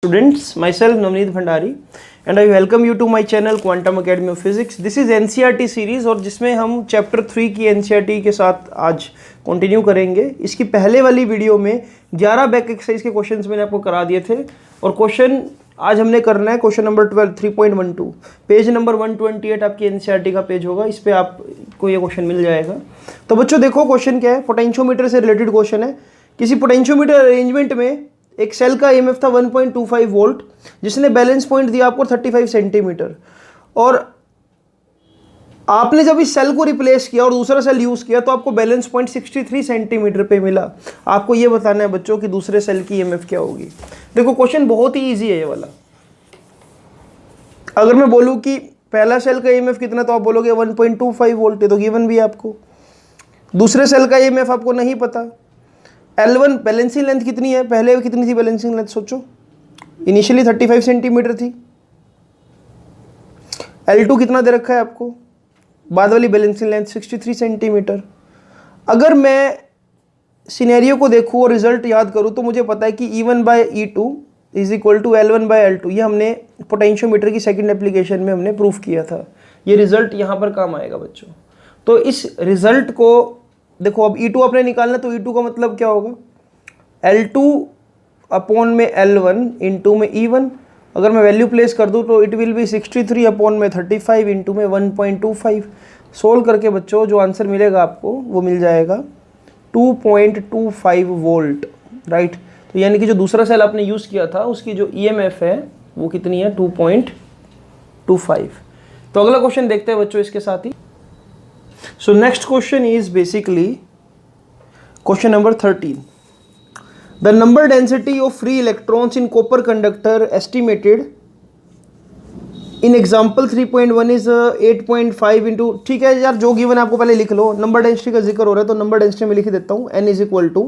Students, myself Navneet Bhandari and I welcome you to my channel Quantum Academy of Physics. This is NCERT series और जिसमें हम chapter 3 की NCERT के साथ आज कंटिन्यू करेंगे। इसकी पहले वाली वीडियो में 11 बैक एक्सरसाइज के क्वेश्चंस मैंने आपको करा दिए थे और क्वेश्चन आज हमने करना है क्वेश्चन नंबर 12 3.12 पेज नंबर 128 आपकी NCERT का पेज होगा, इस पर आपको ये क्वेश्चन मिल जाएगा। तो बच्चों देखो क्वेश्चन क्या है, पोटेंशियोमीटर से रिलेटेड क्वेश्चन है। किसी पोटेंशियोमीटर अरेंजमेंट में एक सेल का ईएमएफ था 1.25 वोल्ट जिसने बैलेंस पॉइंट दिया आपको 35 सेंटीमीटर और आपने जब इस सेल को रिप्लेस किया और दूसरा सेल यूज किया तो आपको बैलेंस पॉइंट 63 सेंटीमीटर पे मिला। आपको ये बताना है बच्चों कि दूसरे सेल की ईएमएफ क्या होगी। देखो क्वेश्चन बहुत ही इजी है ये वाला। अगर मैं बोलूं कि पहला सेल का ईएमएफ कितना तो आप बोलोगे 1.25 वोल्ट है, तो गिवन भी है आपको। दूसरे सेल का ईएमएफ आपको नहीं पता। L1 बैलेंसिंग लेंथ कितनी है, पहले कितनी थी बैलेंसिंग लेंथ सोचो, इनिशियली 35 सेंटीमीटर थी। L2 कितना दे रखा है आपको, बाद वाली बैलेंसिंग लेंथ 63 सेंटीमीटर। अगर मैं सिनेरियो को देखूँ और रिजल्ट याद करूँ तो मुझे पता है कि E1 by E2 is equal to L1 by L2। ये हमने पोटेंशियोमीटर की सेकंड एप्लीकेशन में हमने प्रूफ किया था। ये रिजल्ट यहाँ पर काम आएगा बच्चों। तो इस रिजल्ट को देखो, अब E2 आपने निकालना तो E2 का मतलब क्या होगा, L2 अपॉन में L1 इंटू में E1। अगर मैं वैल्यू प्लेस कर दूँ तो इट विल बी 63 अपॉन में 35 इंटू में 1.25। सोल्व करके बच्चों जो आंसर मिलेगा आपको वो मिल जाएगा 2.25 वोल्ट, राइट। तो यानी कि जो दूसरा सेल आपने यूज़ किया था उसकी जो EMF है वो कितनी है, 2.25। तो अगला क्वेश्चन देखते हैं बच्चों इसके साथ ही। So next question is basically question number 13. The number density of free electrons in copper conductor estimated in example 3.1 is 8.5 into, ठीक है यार जो गिवन है आपको पहले लिख लो। नंबर डेंसिटी का जिक्र हो रहा है तो नंबर डेंसिटी में लिख देता हूँ, n is equal to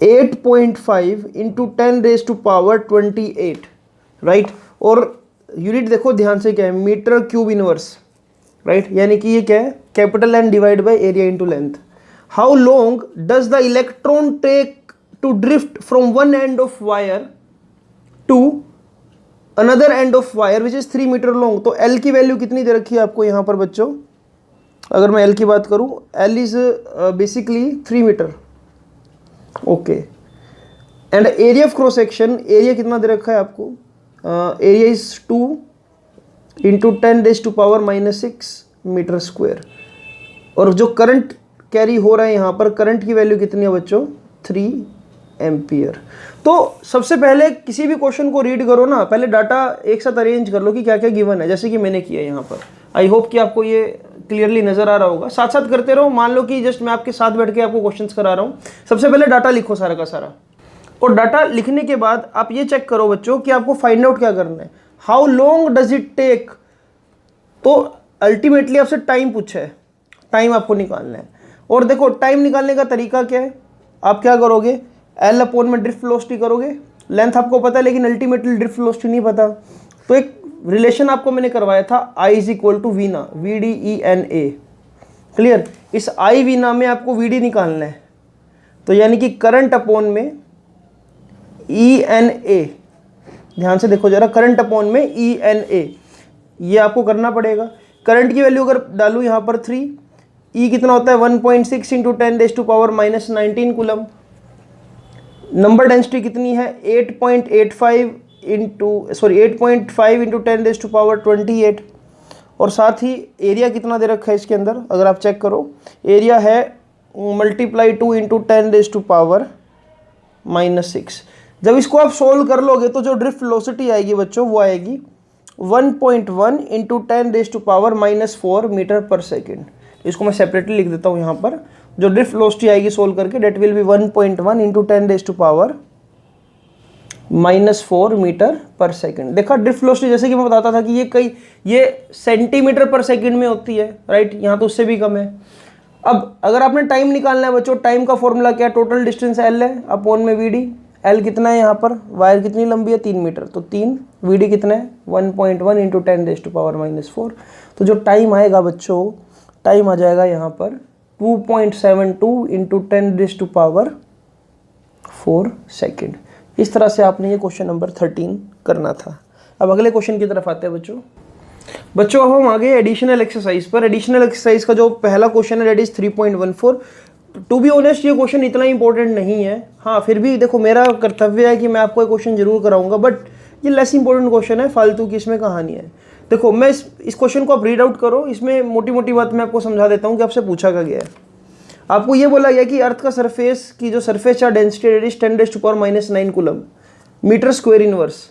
8.5 into 10 raised to power 28, right. और यूनिट देखो ध्यान से क्या है, मीटर क्यूब इनवर्स, राइट। यानी कि ये क्या है, capital N divide by area into length. How long does the electron take to drift from one end of wire to another end of wire which is 3 metre long. तो L की वैल्यू कितनी दे रखी है आपको यहाँ पर बच्चों, अगर मैं एल की बात करूँ, L is basically 3 metre, okay. And area of cross section, area कितना दे रखा है आपको, area is 2 into 10 raise to power -6 metre square. और जो करंट कैरी हो रहा है यहाँ पर, करंट की वैल्यू कितनी है बच्चों, 3 एम्पियर। तो सबसे पहले किसी भी क्वेश्चन को रीड करो ना, पहले डाटा एक साथ अरेंज कर लो कि क्या क्या गिवन है, जैसे कि मैंने किया यहाँ पर। आई होप कि आपको ये क्लियरली नजर आ रहा होगा। साथ साथ करते रहो। मान लो कि जस्ट मैं आपके साथ बैठ के आपको क्वेश्चंस करा रहा हूँ। सबसे पहले डाटा लिखो सारा का सारा, और डाटा लिखने के बाद आप ये चेक करो बच्चों कि आपको फाइंड आउट क्या करना है, how long does it take. तो अल्टीमेटली आपसे टाइम पूछा है, टाइम आपको निकालना है। और देखो टाइम निकालने का तरीका क्या है, आप क्या करोगे, एल अपॉन में ड्रिफ्ट वेलोसिटी करोगे। लेंथ आपको पता है लेकिन अल्टीमेटली ड्रिफ्ट वेलोसिटी नहीं पता। तो एक रिलेशन आपको मैंने करवाया था, I इज इक्वल टू वीना, VDENA, क्लियर। इस I वीना में आपको VD निकालना है, तो यानी कि करंट अपॉन में ENA। ध्यान से देखो जरा, करंट अपॉन में ENA, ये आपको करना पड़ेगा। करंट की वैल्यू अगर डालूं यहाँ पर 3, E कितना होता है 1.6 into 10 raise to power -19 coulomb. Number density कितनी है 8.5 इंटू 10 रेज़ टू पावर 28। और साथ ही एरिया कितना दे रखा है इसके अंदर, अगर आप चेक करो, एरिया है multiply 2 into 10 raise to power -6। जब इसको आप सोल्व कर लोगे तो जो ड्रिफ्ट वेलोसिटी आएगी बच्चों वो आएगी 1.1 into 10 raise to power -4 metre per second. इसको मैं सेपरेटली लिख देता हूँ यहाँ पर। जो ड्रिफ्ट वेलोसिटी आएगी सोल्व करके, that will be 1.1 into 10 raise to power -4 metre per second. देखा ड्रिफ्ट वेलोसिटी, जैसे कि मैं बताता था कि ये सेंटीमीटर पर सेकेंड में होती है, राइट। यहाँ तो उससे भी कम है। अब अगर आपने टाइम निकालना है बच्चों, टाइम का फॉर्मूला क्या है, टोटल डिस्टेंस एल है अपॉन में VD। एल कितना है यहाँ पर, वायर कितनी लंबी है 3 मीटर, तो 3, VD कितना है 1.1 इंटू 10 रेज़ टू पावर -4। तो जो टाइम आएगा बच्चों, टाइम आ जाएगा यहाँ पर 2.72 into 10 raise to power 4 second. इस तरह से आपने ये क्वेश्चन नंबर 13 करना था। अब अगले क्वेश्चन की तरफ आते हैं बच्चों अब हम आगे एडिशनल एक्सरसाइज पर। एडिशनल एक्सरसाइज का जो पहला क्वेश्चन है that is 3.14। To be honest ये क्वेश्चन इतना इंपॉर्टेंट नहीं है, हाँ फिर भी देखो मेरा कर्तव्य है कि मैं आपको ये क्वेश्चन जरूर कराऊंगा, बट ये लेस इंपॉर्टेंट क्वेश्चन है, फालतू की इसमें कहानी है। देखो मैं इस क्वेश्चन को आप रीड आउट करो, इसमें मोटी मोटी बात मैं आपको समझा देता हूँ कि आपसे पूछा क्या गया है। आपको ये बोला गया कि अर्थ का सरफेस की जो surface charge density is 10⁻⁹ coulomb metre square inverse,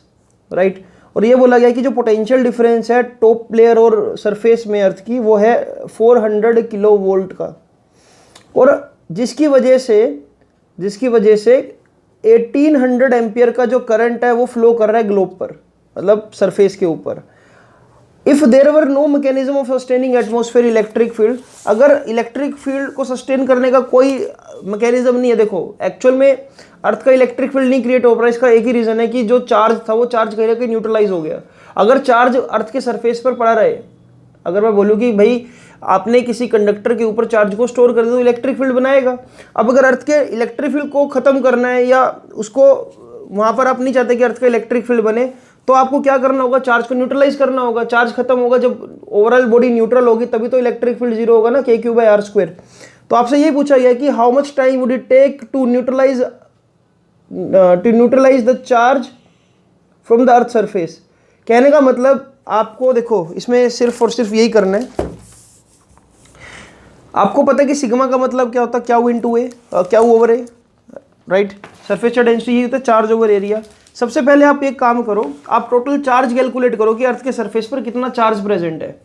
right. और ये बोला गया कि जो पोटेंशियल डिफरेंस है टॉप लेयर और सरफेस में अर्थ की वो है 400 किलो वोल्ट का, और जिसकी वजह से 1800 एम्पियर का जो करंट है वो फ्लो कर रहा है ग्लोब पर, मतलब सरफेस के ऊपर। If there were no mechanism of sustaining atmosphere electric field, अगर इलेक्ट्रिक फील्ड को सस्टेन करने का कोई मैकेनिज्म नहीं है, देखो एक्चुअल में अर्थ का इलेक्ट्रिक फील्ड नहीं क्रिएट हो पा रहा, इसका एक ही रीजन है कि जो चार्ज था वो चार्ज कहीं ना कहीं न्यूट्रलाइज हो गया। अगर चार्ज अर्थ के सरफेस पर पड़ा रहे, अगर मैं बोलूँ कि भाई आपने किसी कंडक्टर के ऊपर चार्ज को स्टोर कर दिया तो इलेक्ट्रिक फील्ड बनाएगा। अब अगर अर्थ के इलेक्ट्रिक फील्ड को खत्म करना है या उसको वहां पर आप नहीं चाहते कि अर्थ का इलेक्ट्रिक फील्ड बने, तो आपको क्या करना होगा, चार्ज को न्यूट्रलाइज करना होगा। चार्ज खत्म होगा, जब ओवरऑल बॉडी न्यूट्रल होगी तभी तो इलेक्ट्रिक फील्ड जीरो होगा ना, k⁴/r²। तो आपसे ये पूछा गया कि how much time would it take to neutralise the charge from the earth surface. कहने का मतलब आपको देखो इसमें सिर्फ और सिर्फ यही करना है। आपको पता है कि सिग्मा का मतलब क्या होता है, क्यू इंटू ए, क्यू ओवर ए, राइट। सरफेस चार्ज डेंसिटी ही होता है चार्ज ओवर एरिया। सबसे पहले आप एक काम करो, आप टोटल चार्ज कैलकुलेट करो कि अर्थ के सरफेस पर कितना चार्ज प्रेजेंट है।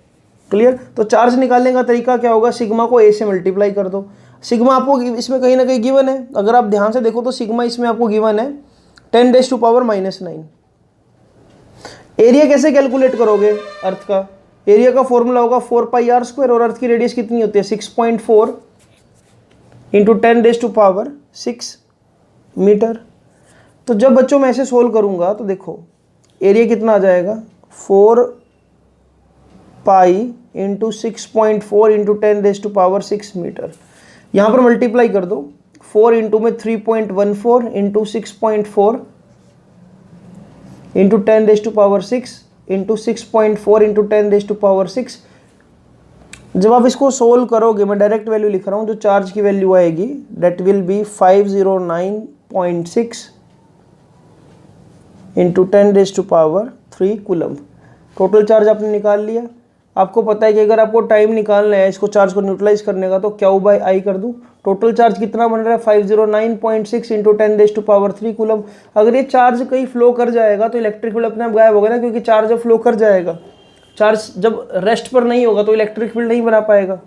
क्लियर। तो चार्ज निकालने का तरीका क्या होगा, सिग्मा को ए से मल्टीप्लाई कर दो। सिग्मा आपको इसमें कहीं ना कहीं गिवन है, अगर आप ध्यान से देखो तो सिग्मा इसमें आपको गिवन है 10⁻⁻⁹। एरिया कैसे कैलकुलेट करोगे, अर्थ का एरिया का फॉर्मूला होगा 4πr², और अर्थ की रेडियस कितनी होती है 6.4 इंटू 10⁻⁶ मीटर। तो जब बच्चों मैं ऐसे सोल्व करूंगा तो देखो एरिया कितना आ जाएगा 4π इंटू 6.4 इंटू 10⁻⁶ मीटर। यहाँ पर मल्टीप्लाई कर दो, 4 इंटू में 3.14 इंटू 6.4 इंटू 10⁻⁶ इंटू 6.4 इंटू 10⁻⁶। जब आप इसको सोल्व करोगे, मैं डायरेक्ट वैल्यू लिख रहा हूँ, जो चार्ज की वैल्यू आएगी that will be 509.6 into 10⁻³ coulomb. Total charge आपने निकाल लिया। आपको पता है कि अगर आपको टाइम निकालना है इसको चार्ज को न्यूट्रलाइज करने का, तो Q/I कर दूँ। टोटल चार्ज कितना बन रहा है 509.6 इंटू 10⁻³ कूलम। अगर ये चार्ज कहीं फ्लो कर जाएगा तो इलेक्ट्रिक फील्ड अपने आप गायब होगा ना, क्योंकि चार्ज जब फ्लो कर जाएगा, चार्ज जब रेस्ट पर नहीं होगा तो इलेक्ट्रिक फील्ड नहीं बना पाएगा।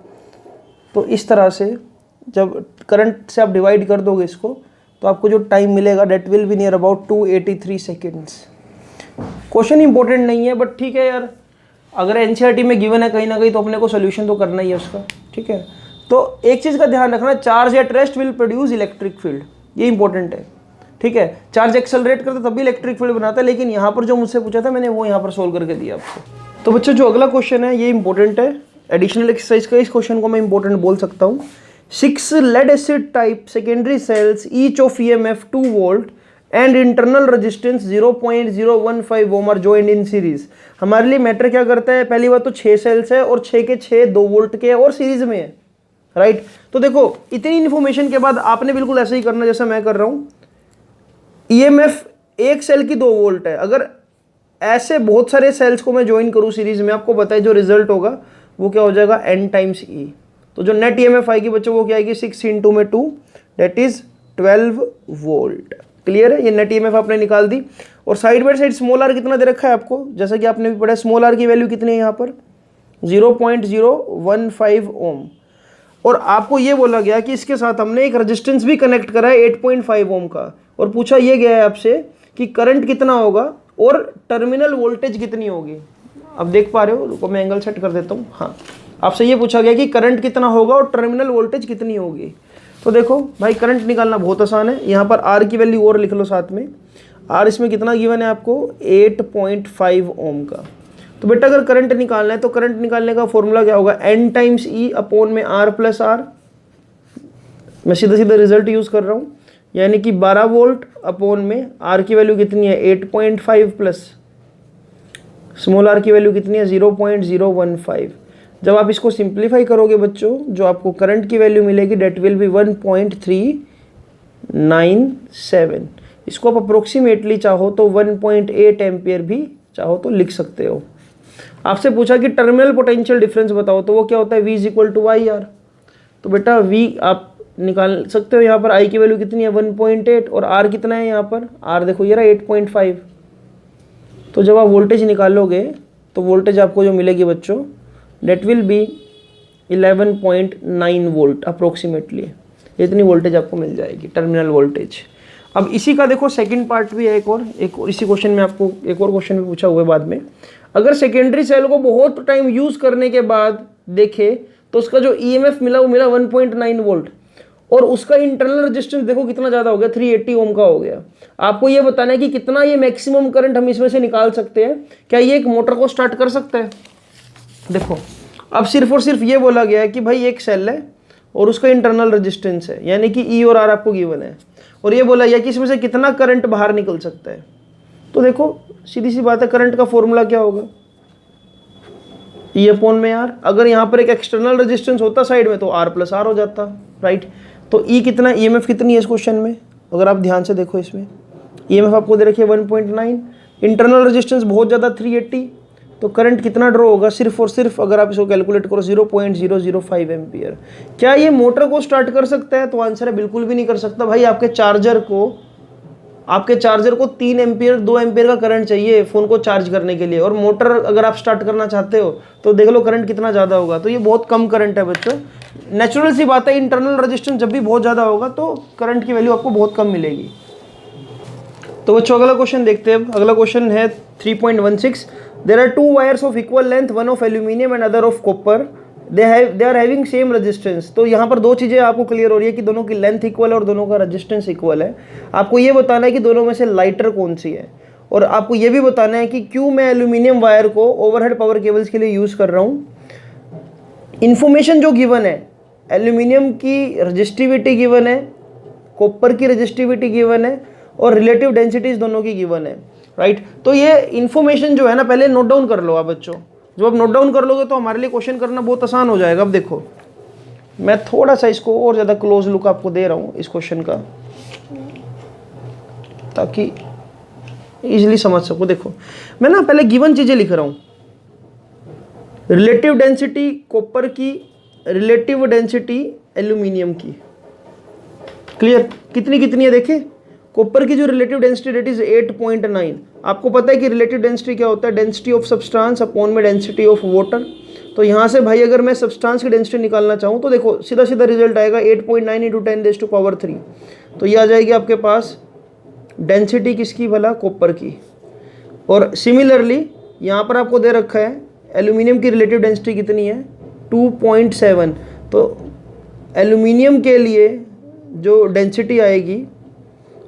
तो इस तरह से जब करंट से आप डिवाइड कर दोगे इसको, तो आपको जो टाइम मिलेगा that will be near about 283 seconds. Question important नहीं है, बट ठीक है यार, अगर एनसीईआरटी में गिवन है कहीं ना कहीं तो अपने को सोल्यूशन तो करना ही है उसका, ठीक है। तो एक चीज़ का ध्यान रखना, charge at rest will produce electric field, ये इंपॉर्टेंट है, ठीक है। चार्ज एक्सेलरेट करता तभी इलेक्ट्रिक फील्ड बनाता है, लेकिन यहाँ पर जो मुझसे पूछा था मैंने वो यहाँ पर सोल्व करके दिया आपको। तो बच्चों जो अगला क्वेश्चन है ये इंपॉर्टेंट है, एडिशनल एक्सरसाइज का। इस क्वेश्चन को मैं इंपॉर्टेंट बोल सकता हूँ। 6 lead acid type secondary cells each of EMF 2 volt and internal resistance 0.015 ohm are joined in series. हमारे लिए मैटर क्या करता है, पहली बात तो 6 सेल्स है और 6 के 6 2 वोल्ट के और सीरीज में है, राइट। तो देखो इतनी इन्फॉर्मेशन के बाद आपने बिल्कुल ऐसे ही करना जैसा मैं कर रहा हूँ। EMF एक सेल की 2 वोल्ट है, अगर ऐसे बहुत सारे सेल्स को मैं ज्वाइन करूँ सीरीज में, आपको बताए जो रिजल्ट होगा वो क्या हो जाएगा n टाइम्स E। तो जो नेट EMF आएगी बच्चों वो क्या आएगी 6 इंटू में 2 दैट इज 12 वोल्ट। क्लियर है, ये नेट EMF आपने निकाल दी। और side by side small r कितना दे रखा है आपको, जैसा कि आपने भी पढ़ा, स्मॉल r की वैल्यू कितनी है यहाँ पर 0.015 ओम। और आपको ये बोला गया कि इसके साथ हमने एक रेजिस्टेंस भी कनेक्ट करा है 8.5 ओम का, और पूछा ये गया है आपसे कि करंट कितना होगा और टर्मिनल वोल्टेज कितनी होगी। अब देख पा रहे हो, रुको मैं एंगल सेट कर देता हूँ। हाँ, आपसे ये पूछा गया कि करंट कितना होगा और टर्मिनल वोल्टेज कितनी होगी। तो देखो भाई करंट निकालना बहुत आसान है, यहाँ पर R की वैल्यू और लिख लो साथ में। R इसमें कितना गिवन है आपको 8.5 ओम का। तो बेटा अगर करंट निकालना है तो करंट निकालने का फॉर्मूला क्या होगा n टाइम्स E अपॉन में R प्लस R। मैं सीधा सीधा रिजल्ट यूज कर रहा हूँ, यानी कि 12 वोल्ट अपॉन में आर की वैल्यू कितनी है 8.5 प्लस स्मॉल आर की वैल्यू कितनी है 0.015। जब आप इसको सिंप्लीफाई करोगे बच्चों, जो आपको करंट की वैल्यू मिलेगी डेट विल बी 1.397। इसको आप अप्रोक्सीमेटली चाहो तो 1.8 एम्पियर भी चाहो तो लिख सकते हो। आपसे पूछा कि टर्मिनल पोटेंशियल डिफरेंस बताओ, तो वो क्या होता है V is equal to I R. तो बेटा V आप निकाल सकते हो, यहाँ पर I की वैल्यू कितनी है 1.8 और R कितना है यहाँ पर, R देखो ये रहा 8.5। तो जब आप वोल्टेज निकालोगे तो वोल्टेज आपको जो मिलेगी बच्चों that will be 11.9 volt approximately. इतनी वोल्टेज आपको मिल जाएगी टर्मिनल वोल्टेज। अब इसी का देखो सेकंड पार्ट भी है, एक और इसी क्वेश्चन में आपको एक और क्वेश्चन भी पूछा हुआ है बाद में। अगर सेकेंडरी सेल को बहुत टाइम यूज करने के बाद देखे तो उसका जो ईएमएफ मिला वो मिला 1.9 वोल्ट और उसका इंटरनल रेजिस्टेंस देखो कितना ज़्यादा हो गया 380 ओम का हो गया। आपको ये बताना है कि कितना ये मैक्सिमम करंट हम इसमें से निकाल सकते हैं। क्या ये एक मोटर को स्टार्ट कर सकता है? देखो अब सिर्फ और सिर्फ ये बोला गया है कि भाई एक सेल है और उसका इंटरनल रेजिस्टेंस है, यानी कि ई और आर आपको गिवन है, और ये बोला गया कि इसमें से कितना करंट बाहर निकल सकता है। तो देखो सीधी सी बात है, करंट का फॉर्मूला क्या होगा ई अपॉन में आर। अगर यहाँ पर एक एक्सटर्नल रेजिस्टेंस होता साइड में तो आर प्लस आर हो जाता, राइट। तो ई कितना, ईएमएफ कितनी है इस क्वेश्चन में, अगर आप ध्यान से देखो इसमें ईएमएफ आपको दे रखी है 1.9, इंटरनल रेजिस्टेंस बहुत ज़्यादा 380, तो करंट कितना ड्रॉ होगा सिर्फ और सिर्फ अगर आप इसको कैलकुलेट करो 0.005 एम्पियर। क्या ये मोटर को स्टार्ट कर सकता है? तो आंसर है बिल्कुल भी नहीं कर सकता भाई। आपके चार्जर को 3 एम्पियर 2 एम्पियर का करंट चाहिए फ़ोन को चार्ज करने के लिए, और मोटर अगर आप स्टार्ट करना चाहते हो तो देख लो करंट कितना ज़्यादा होगा। तो ये बहुत कम करंट है बच्चों, नेचुरल सी बात है। इंटरनल रेजिस्टेंस जब भी बहुत ज़्यादा होगा तो करंट की वैल्यू आपको बहुत कम मिलेगी। तो बच्चों अगला क्वेश्चन देखते हैं। अगला क्वेश्चन है 3.16। There are 2 wires of equal length, one of aluminium and other of copper, they are having same resistance. तो यहाँ पर दो चीज़ें आपको क्लियर हो रही है कि दोनों की लेंथ इक्वल है और दोनों का रेजिस्टेंस इक्वल है। आपको ये बताना है कि दोनों में से लाइटर कौन सी है, और आपको ये भी बताना है कि क्यों मैं एल्यूमिनियम वायर को ओवरहेड पावर केबल्स के लिए यूज़ कर रहा हूँ। इन्फॉर्मेशन जो गिवन है, एल्यूमिनियम की रजिस्टिविटी गिवन है, कॉपर की रजिस्टिविटी गिवन है, और रिलेटिव डेंसिटीज दोनों की गिवन है, राइट। तो ये इन्फॉर्मेशन जो है ना पहले नोट डाउन कर लो आप बच्चों। जब आप नोट डाउन कर लोगे तो हमारे लिए क्वेश्चन करना बहुत आसान हो जाएगा। अब देखो मैं थोड़ा सा इसको और ज़्यादा क्लोज लुक आपको दे रहा हूँ इस क्वेश्चन का, ताकि इजीली समझ सको। देखो मैं ना पहले गिवन चीज़ें लिख रहा हूँ, रिलेटिव डेंसिटी कॉपर की, रिलेटिव डेंसिटी एल्यूमिनियम की। क्लियर? कितनी कितनी है देखें। कॉपर की जो रिलेटिव डेंसिटी डेट इज 8.9। आपको पता है कि रिलेटिव डेंसिटी क्या होता है, डेंसिटी ऑफ सब्सटेंस अपॉन में डेंसिटी ऑफ वाटर। तो यहाँ से भाई अगर मैं सब्सटेंस की डेंसिटी निकालना चाहूँ तो देखो सीधा सीधा रिजल्ट आएगा 8.9 × 10⁻³ तो ये आ जाएगी आपके पास डेंसिटी किसकी भला, कॉपर की। और सिमिलरली यहाँ पर आपको दे रखा है एल्यूमिनियम की रिलेटिव डेंसिटी कितनी है 2.7। तो एल्यूमिनियम के लिए जो डेंसिटी आएगी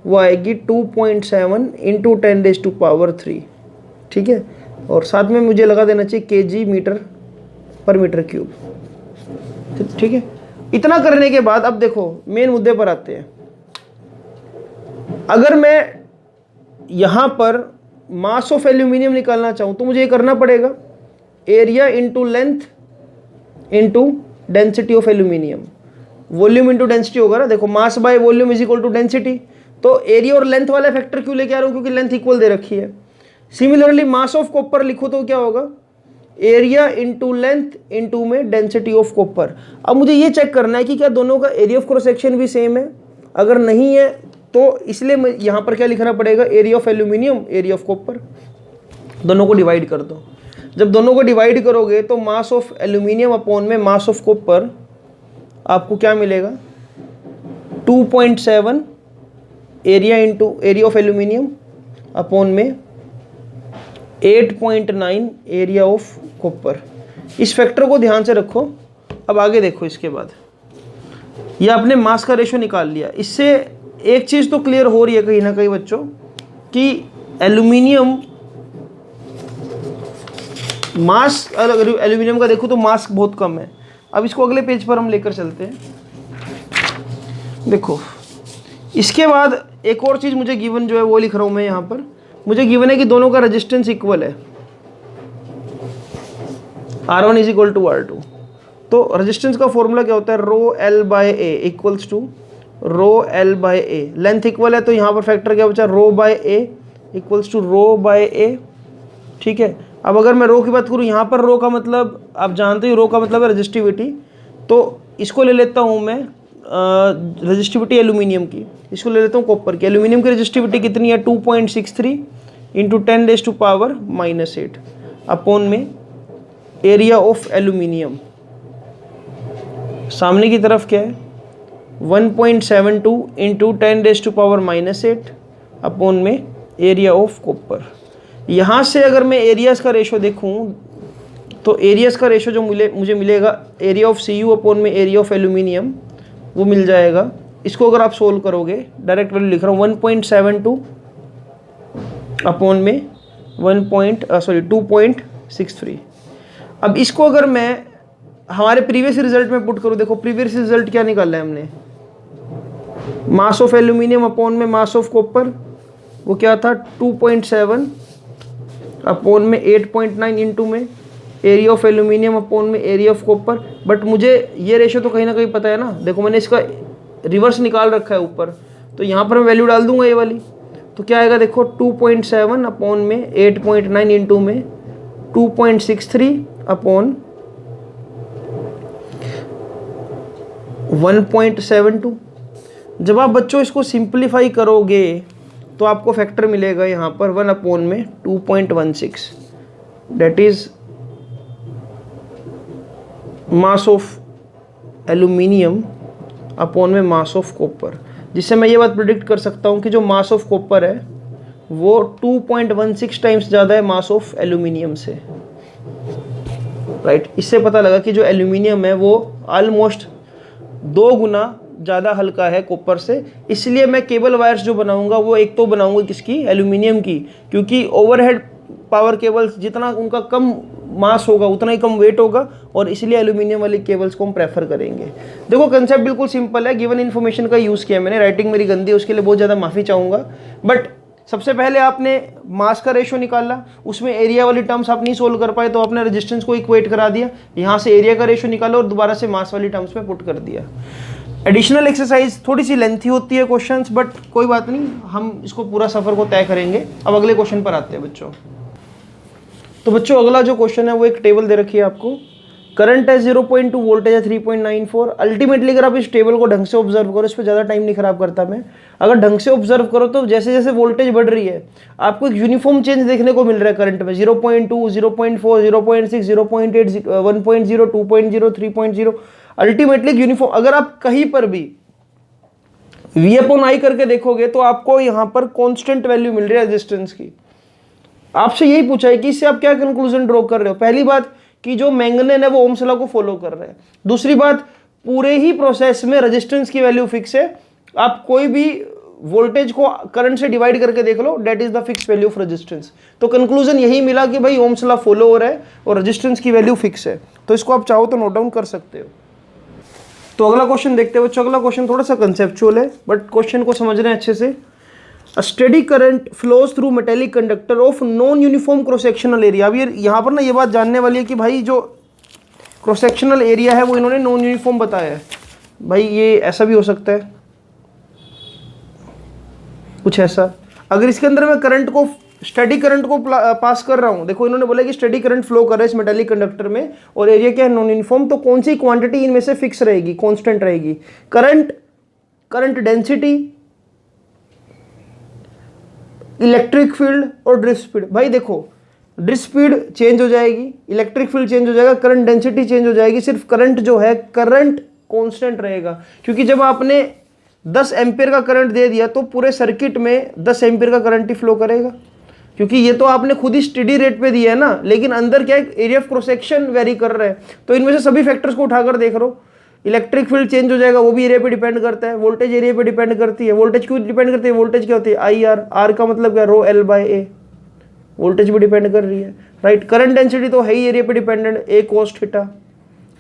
वो आएगी 2.7 × 10⁻³ ठीक है। और साथ में मुझे लगा देना चाहिए kg m/m³। ठीक है। इतना करने के बाद अब देखो मेन मुद्दे पर आते हैं। अगर मैं यहाँ पर मास ऑफ एल्यूमिनियम निकालना चाहूँ तो मुझे ये करना पड़ेगा area into length into density of aluminium. Volume into density होगा ना। देखो mass by volume is equal to density. तो एरिया और लेंथ वाला फैक्टर क्यों लेके आ रहा हूँ, क्योंकि लेंथ इक्वल दे रखी है। सिमिलरली मास ऑफ कॉपर लिखो तो क्या होगा, एरिया इंटू लेंथ इंटू में डेंसिटी ऑफ कॉपर। अब मुझे ये चेक करना है कि क्या दोनों का एरिया ऑफ क्रॉस सेक्शन भी सेम है। अगर नहीं है तो इसलिए यहाँ पर क्या लिखना पड़ेगा, area of aluminium area of copper. दोनों को डिवाइड कर दो। जब दोनों को डिवाइड करोगे तो मास ऑफ एल्यूमिनियम अपॉन में मास ऑफ कॉपर आपको क्या मिलेगा 2.7 area into area of aluminium upon में 8.9 एरिया ऑफ कॉपर। इस फैक्टर को ध्यान से रखो। अब आगे देखो, इसके बाद ये आपने मास का रेशो निकाल लिया। इससे एक चीज़ तो क्लियर हो रही है कहीं ना कहीं बच्चों कि एल्यूमिनियम मास, एल्यूमिनियम का देखो तो मास बहुत कम है। अब इसको अगले पेज पर हम लेकर चलते हैं। देखो इसके बाद एक और चीज़ मुझे गिवन जो है वो लिख रहा हूँ मैं यहाँ पर, मुझे गिवन है कि दोनों का रेजिस्टेंस इक्वल है, R1 is equal to R2। तो रेजिस्टेंस का फॉर्मूला क्या होता है, rho l by A equals to rho l by A. Length equal है तो यहाँ पर फैक्टर क्या बचा, rho by A equals to rho by A, ठीक है। अब अगर मैं रो की बात करूँ, यहाँ पर रो का मतलब आप जानते हो, रो का मतलब है रेजिस्टिविटी, तो इसको ले लेता हूँ मैं रेजिस्टिविटी एल्यूमिनियम की, इसको ले लेता हूँ कॉपर की। एल्यूमिनियम की रेजिस्टिविटी कितनी है, 2.63 इंटू 10⁻⁻8 अपॉन में एरिया ऑफ एल्यूमिनियम। सामने की तरफ क्या है, 1.72 इंटू 10⁻⁻8 अपॉन में एरिया ऑफ कॉपर। यहाँ से अगर मैं एरियाज का रेशो देखूँ तो एरियाज का रेशो जो मुझे मिलेगा, एरिया ऑफ Cu अपॉन में एरिया ऑफ एल्यूमिनियम, वो मिल जाएगा। इसको अगर आप सोल्व करोगे, डायरेक्ट वैल्यू लिख रहा हूँ, 1.72 अपॉन में 2.63। अब इसको अगर मैं हमारे प्रीवियस रिजल्ट में पुट करूँ, देखो प्रीवियस रिजल्ट क्या निकाला है हमने, मास ऑफ एल्यूमिनियम अपॉन में मास ऑफ कॉपर, वो क्या था 2.7 अपॉन में 8.9 इंटू में एरिया ऑफ एल्यूमिनियम अपॉन में एरिया ऑफ कॉपर। बट मुझे ये रेशो तो कहीं ना कहीं पता है ना, देखो मैंने इसका रिवर्स निकाल रखा है ऊपर, तो यहाँ पर मैं वैल्यू डाल दूंगा ये वाली, तो क्या आएगा देखो 2.7 अपॉन में 8.9 इंटू में 2.63 अपॉन 1.72। जब आप बच्चों इसको सिंप्लीफाई करोगे तो आपको फैक्टर मिलेगा यहाँ पर 1 अपॉन में 2.16, that is mass of aluminium upon में मास ऑफ कॉपर, जिससे मैं ये बात प्रिडिक्ट कर सकता हूँ कि जो मास ऑफ कॉपर है वो 2.16 टाइम्स ज़्यादा है मास ऑफ एल्यूमिनियम से, राइट। इससे पता लगा कि जो एल्यूमिनियम है वो ऑलमोस्ट 2 गुना ज़्यादा हल्का है कॉपर से। इसलिए मैं केबल वायर्स जो बनाऊंगा वो एक तो बनाऊंगा किसकी, एल्यूमिनियम की, क्योंकि ओवरहेड पावर केबल्स जितना उनका कम मास होगा उतना ही कम वेट होगा, और इसलिए एल्यूमिनियम वाली केबल्स को हम प्रेफर करेंगे। देखो कंसेप्ट बिल्कुल सिंपल है, गिवन इन्फॉर्मेशन का यूज़ किया मैंने, राइटिंग मेरी गंदी है उसके लिए बहुत ज़्यादा माफ़ी चाहूँगा। बट सबसे पहले आपने मास का रेशो निकाला, उसमें एरिया वाली टर्म्स आप नहीं सोल्व कर पाए तो आपने रेजिस्टेंस को इक्वेट करा दिया, यहाँ से एरिया का रेशो निकाला और दोबारा से मास वाली टर्म्स में पुट कर दिया। एडिशनल एक्सरसाइज थोड़ी सी लेंथी होती है क्वेश्चंस, बट कोई बात नहीं, हम इसको पूरा सफ़र को तय करेंगे। अब अगले क्वेश्चन पर आते हैं बच्चों। तो बच्चों अगला जो क्वेश्चन है वो एक टेबल दे रखी है आपको, करंट है 0.2, वोल्टेज है 3.94। अल्टीमेटली अगर आप इस टेबल को ढंग से ऑब्जर्व करो, इस पर ज़्यादा टाइम नहीं खराब करता मैं, अगर ढंग से ऑब्जर्व करो तो जैसे जैसे वोल्टेज बढ़ रही है आपको एक यूनिफॉर्म चेंज देखने को मिल रहा है करंट में, 0.2, 0.4, 0.6, 0.8, 1.0, 2.0, 3.0, अल्टीमेटली यूनिफॉर्म। अगर आप कहीं पर भी V/I करके देखोगे तो आपको यहाँ पर कॉन्स्टेंट वैल्यू मिल रही है रेजिस्टेंस की। आपसे यही पूछा है कि इससे आप क्या कंक्लूजन ड्रॉ कर रहे हो। पहली बात कि जो मैंगनीज है वो ओम्स लॉ को फॉलो कर रहे हैं। दूसरी बात, पूरे ही प्रोसेस में रेजिस्टेंस की वैल्यू फिक्स है। आप कोई भी वोल्टेज को करंट से डिवाइड करके देख लो, that is the fix value of resistance. तो कंक्लूजन यही मिला कि भाई ओम्स लॉ फॉलो हो रहा है और रेजिस्टेंस की वैल्यू फिक्स है। तो इसको आप चाहो तो नोट डाउन कर सकते हो। तो अगला क्वेश्चन देखते हैं बच्चों। अगला क्वेश्चन थोड़ा सा कंसेप्चुअल है बट क्वेश्चन को समझ रहे हैं अच्छे से। A steady current flows through metallic conductor of non-uniform cross-sectional area। अब ये यहाँ पर ना ये बात जानने वाली है कि भाई जो क्रॉस-सेक्शनल एरिया है वो इन्होंने नॉन यूनिफॉर्म बताया है। भाई ये ऐसा भी हो सकता है कुछ ऐसा। अगर इसके अंदर मैं करंट को, स्टेडी करंट को पास कर रहा हूँ, देखो इन्होंने बोला कि स्टेडी करंट फ्लो कर रहा है इस मेटालिक कंडक्टर में और एरिया क्या है नॉन यूनिफॉर्म, तो कौन सी क्वांटिटी इनमें से फिक्स रहेगी, कांस्टेंट रहेगी? करंट डेंसिटी, इलेक्ट्रिक फील्ड और ड्रिफ्ट स्पीड। भाई देखो ड्रिफ्ट स्पीड चेंज हो जाएगी, इलेक्ट्रिक फील्ड चेंज हो जाएगा, करंट डेंसिटी चेंज हो जाएगी, सिर्फ करंट जो है करंट कांस्टेंट रहेगा। क्योंकि जब आपने 10 एम्पियर का करंट दे दिया तो पूरे सर्किट में 10 एम्पियर का करंट ही फ्लो करेगा, क्योंकि ये तो आपने खुद ही स्टेडी रेट पे दिया है ना, लेकिन अंदर क्या है area of cross section very कर रहा है। तो इनमें से सभी फैक्टर्स को उठाकर देख लो, इलेक्ट्रिक फील्ड चेंज हो जाएगा, वो भी एरिया पे डिपेंड करता है, वोल्टेज एरिया पे डिपेंड करती है। वोल्टेज क्यों डिपेंड करती है? वोल्टेज क्या होती है? IR, आर का मतलब क्या? रो L बाय A, वोल्टेज भी डिपेंड कर रही है, राइट। करंट डेंसिटी तो है ही एरिया पे dependent, A cos theta,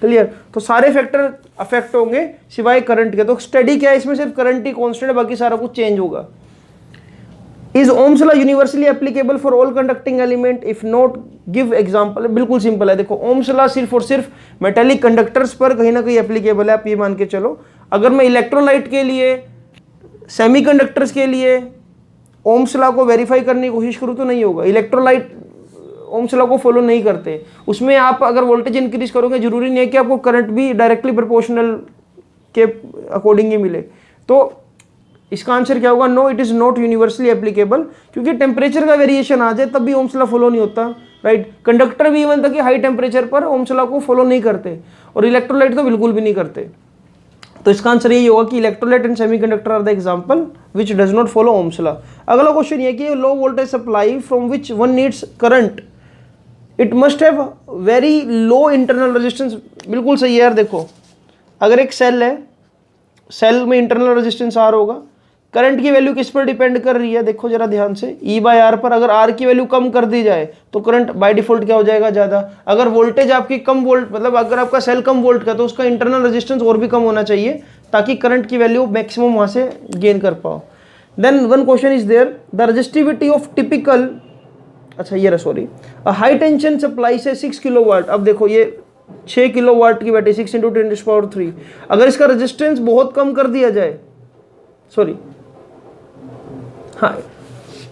clear. तो सारे फैक्टर अफेक्ट होंगे सिवाय करंट के। तो स्टडी क्या है इसमें, सिर्फ करंट ही कांस्टेंट है, बाकी सारा कुछ चेंज होगा। Is Ohm's law universally applicable for all conducting element, if not give example. बिल्कुल सिंपल है, देखो ओम्स लॉ सिर्फ और सिर्फ मेटेलिक कंडक्टर्स पर कहीं ना कहीं एप्लीकेबल है, आप ये मान के चलो। अगर मैं इलेक्ट्रोलाइट के लिए, सेमीकंडक्टर्स के लिए ओम्स लॉ को वेरीफाई करने की कोशिश करूँ तो नहीं होगा। इलेक्ट्रोलाइट ओम्स लॉ को फॉलो नहीं करते, उसमें आप अगर वोल्टेज इंक्रीज करोगे जरूरी नहीं है कि आपको करंट भी डायरेक्टली प्रोपोर्शनल के अकॉर्डिंग ही मिले। तो इसका आंसर क्या होगा, no it is not universally applicable, क्योंकि टेम्परेचर का वेरिएशन आ जाए तब भी ओम्स लॉ फॉलो नहीं होता, राइट। कंडक्टर भी इवन तक कि हाई टेम्परेचर पर ओम्स लॉ को फॉलो नहीं करते, और इलेक्ट्रोलाइट तो बिल्कुल भी नहीं करते। तो इसका आंसर यही होगा कि electrolyte and semiconductor are the example which does not follow Ohm's law. अगला क्वेश्चन ये कि low voltage supply from which one needs current, it must have very low internal resistance. बिल्कुल सही है यार। देखो अगर एक सेल है, सेल में इंटरनल रेजिस्टेंस आर होगा, करंट की वैल्यू किस पर डिपेंड कर रही है, देखो जरा ध्यान से, ई बाय आर पर। अगर आर की वैल्यू कम कर दी जाए तो करंट बाय डिफॉल्ट क्या हो जाएगा, ज्यादा। अगर वोल्टेज आपकी कम वोल्ट, मतलब अगर आपका सेल कम वोल्ट का, तो उसका इंटरनल रेजिस्टेंस और भी कम होना चाहिए ताकि करंट की वैल्यू मैक्सिमम वहां से गेन कर पाओ। Then one question is there, the resistivity of typical, अच्छा ये सॉरी, हाई टेंशन सप्लाई से 6 किलोवाट। अब देखो ये 6 किलोवाट की बैटरी, 6 × 10⁻³ अगर इसका रेजिस्टेंस बहुत कम कर दिया जाए, सॉरी हाँ,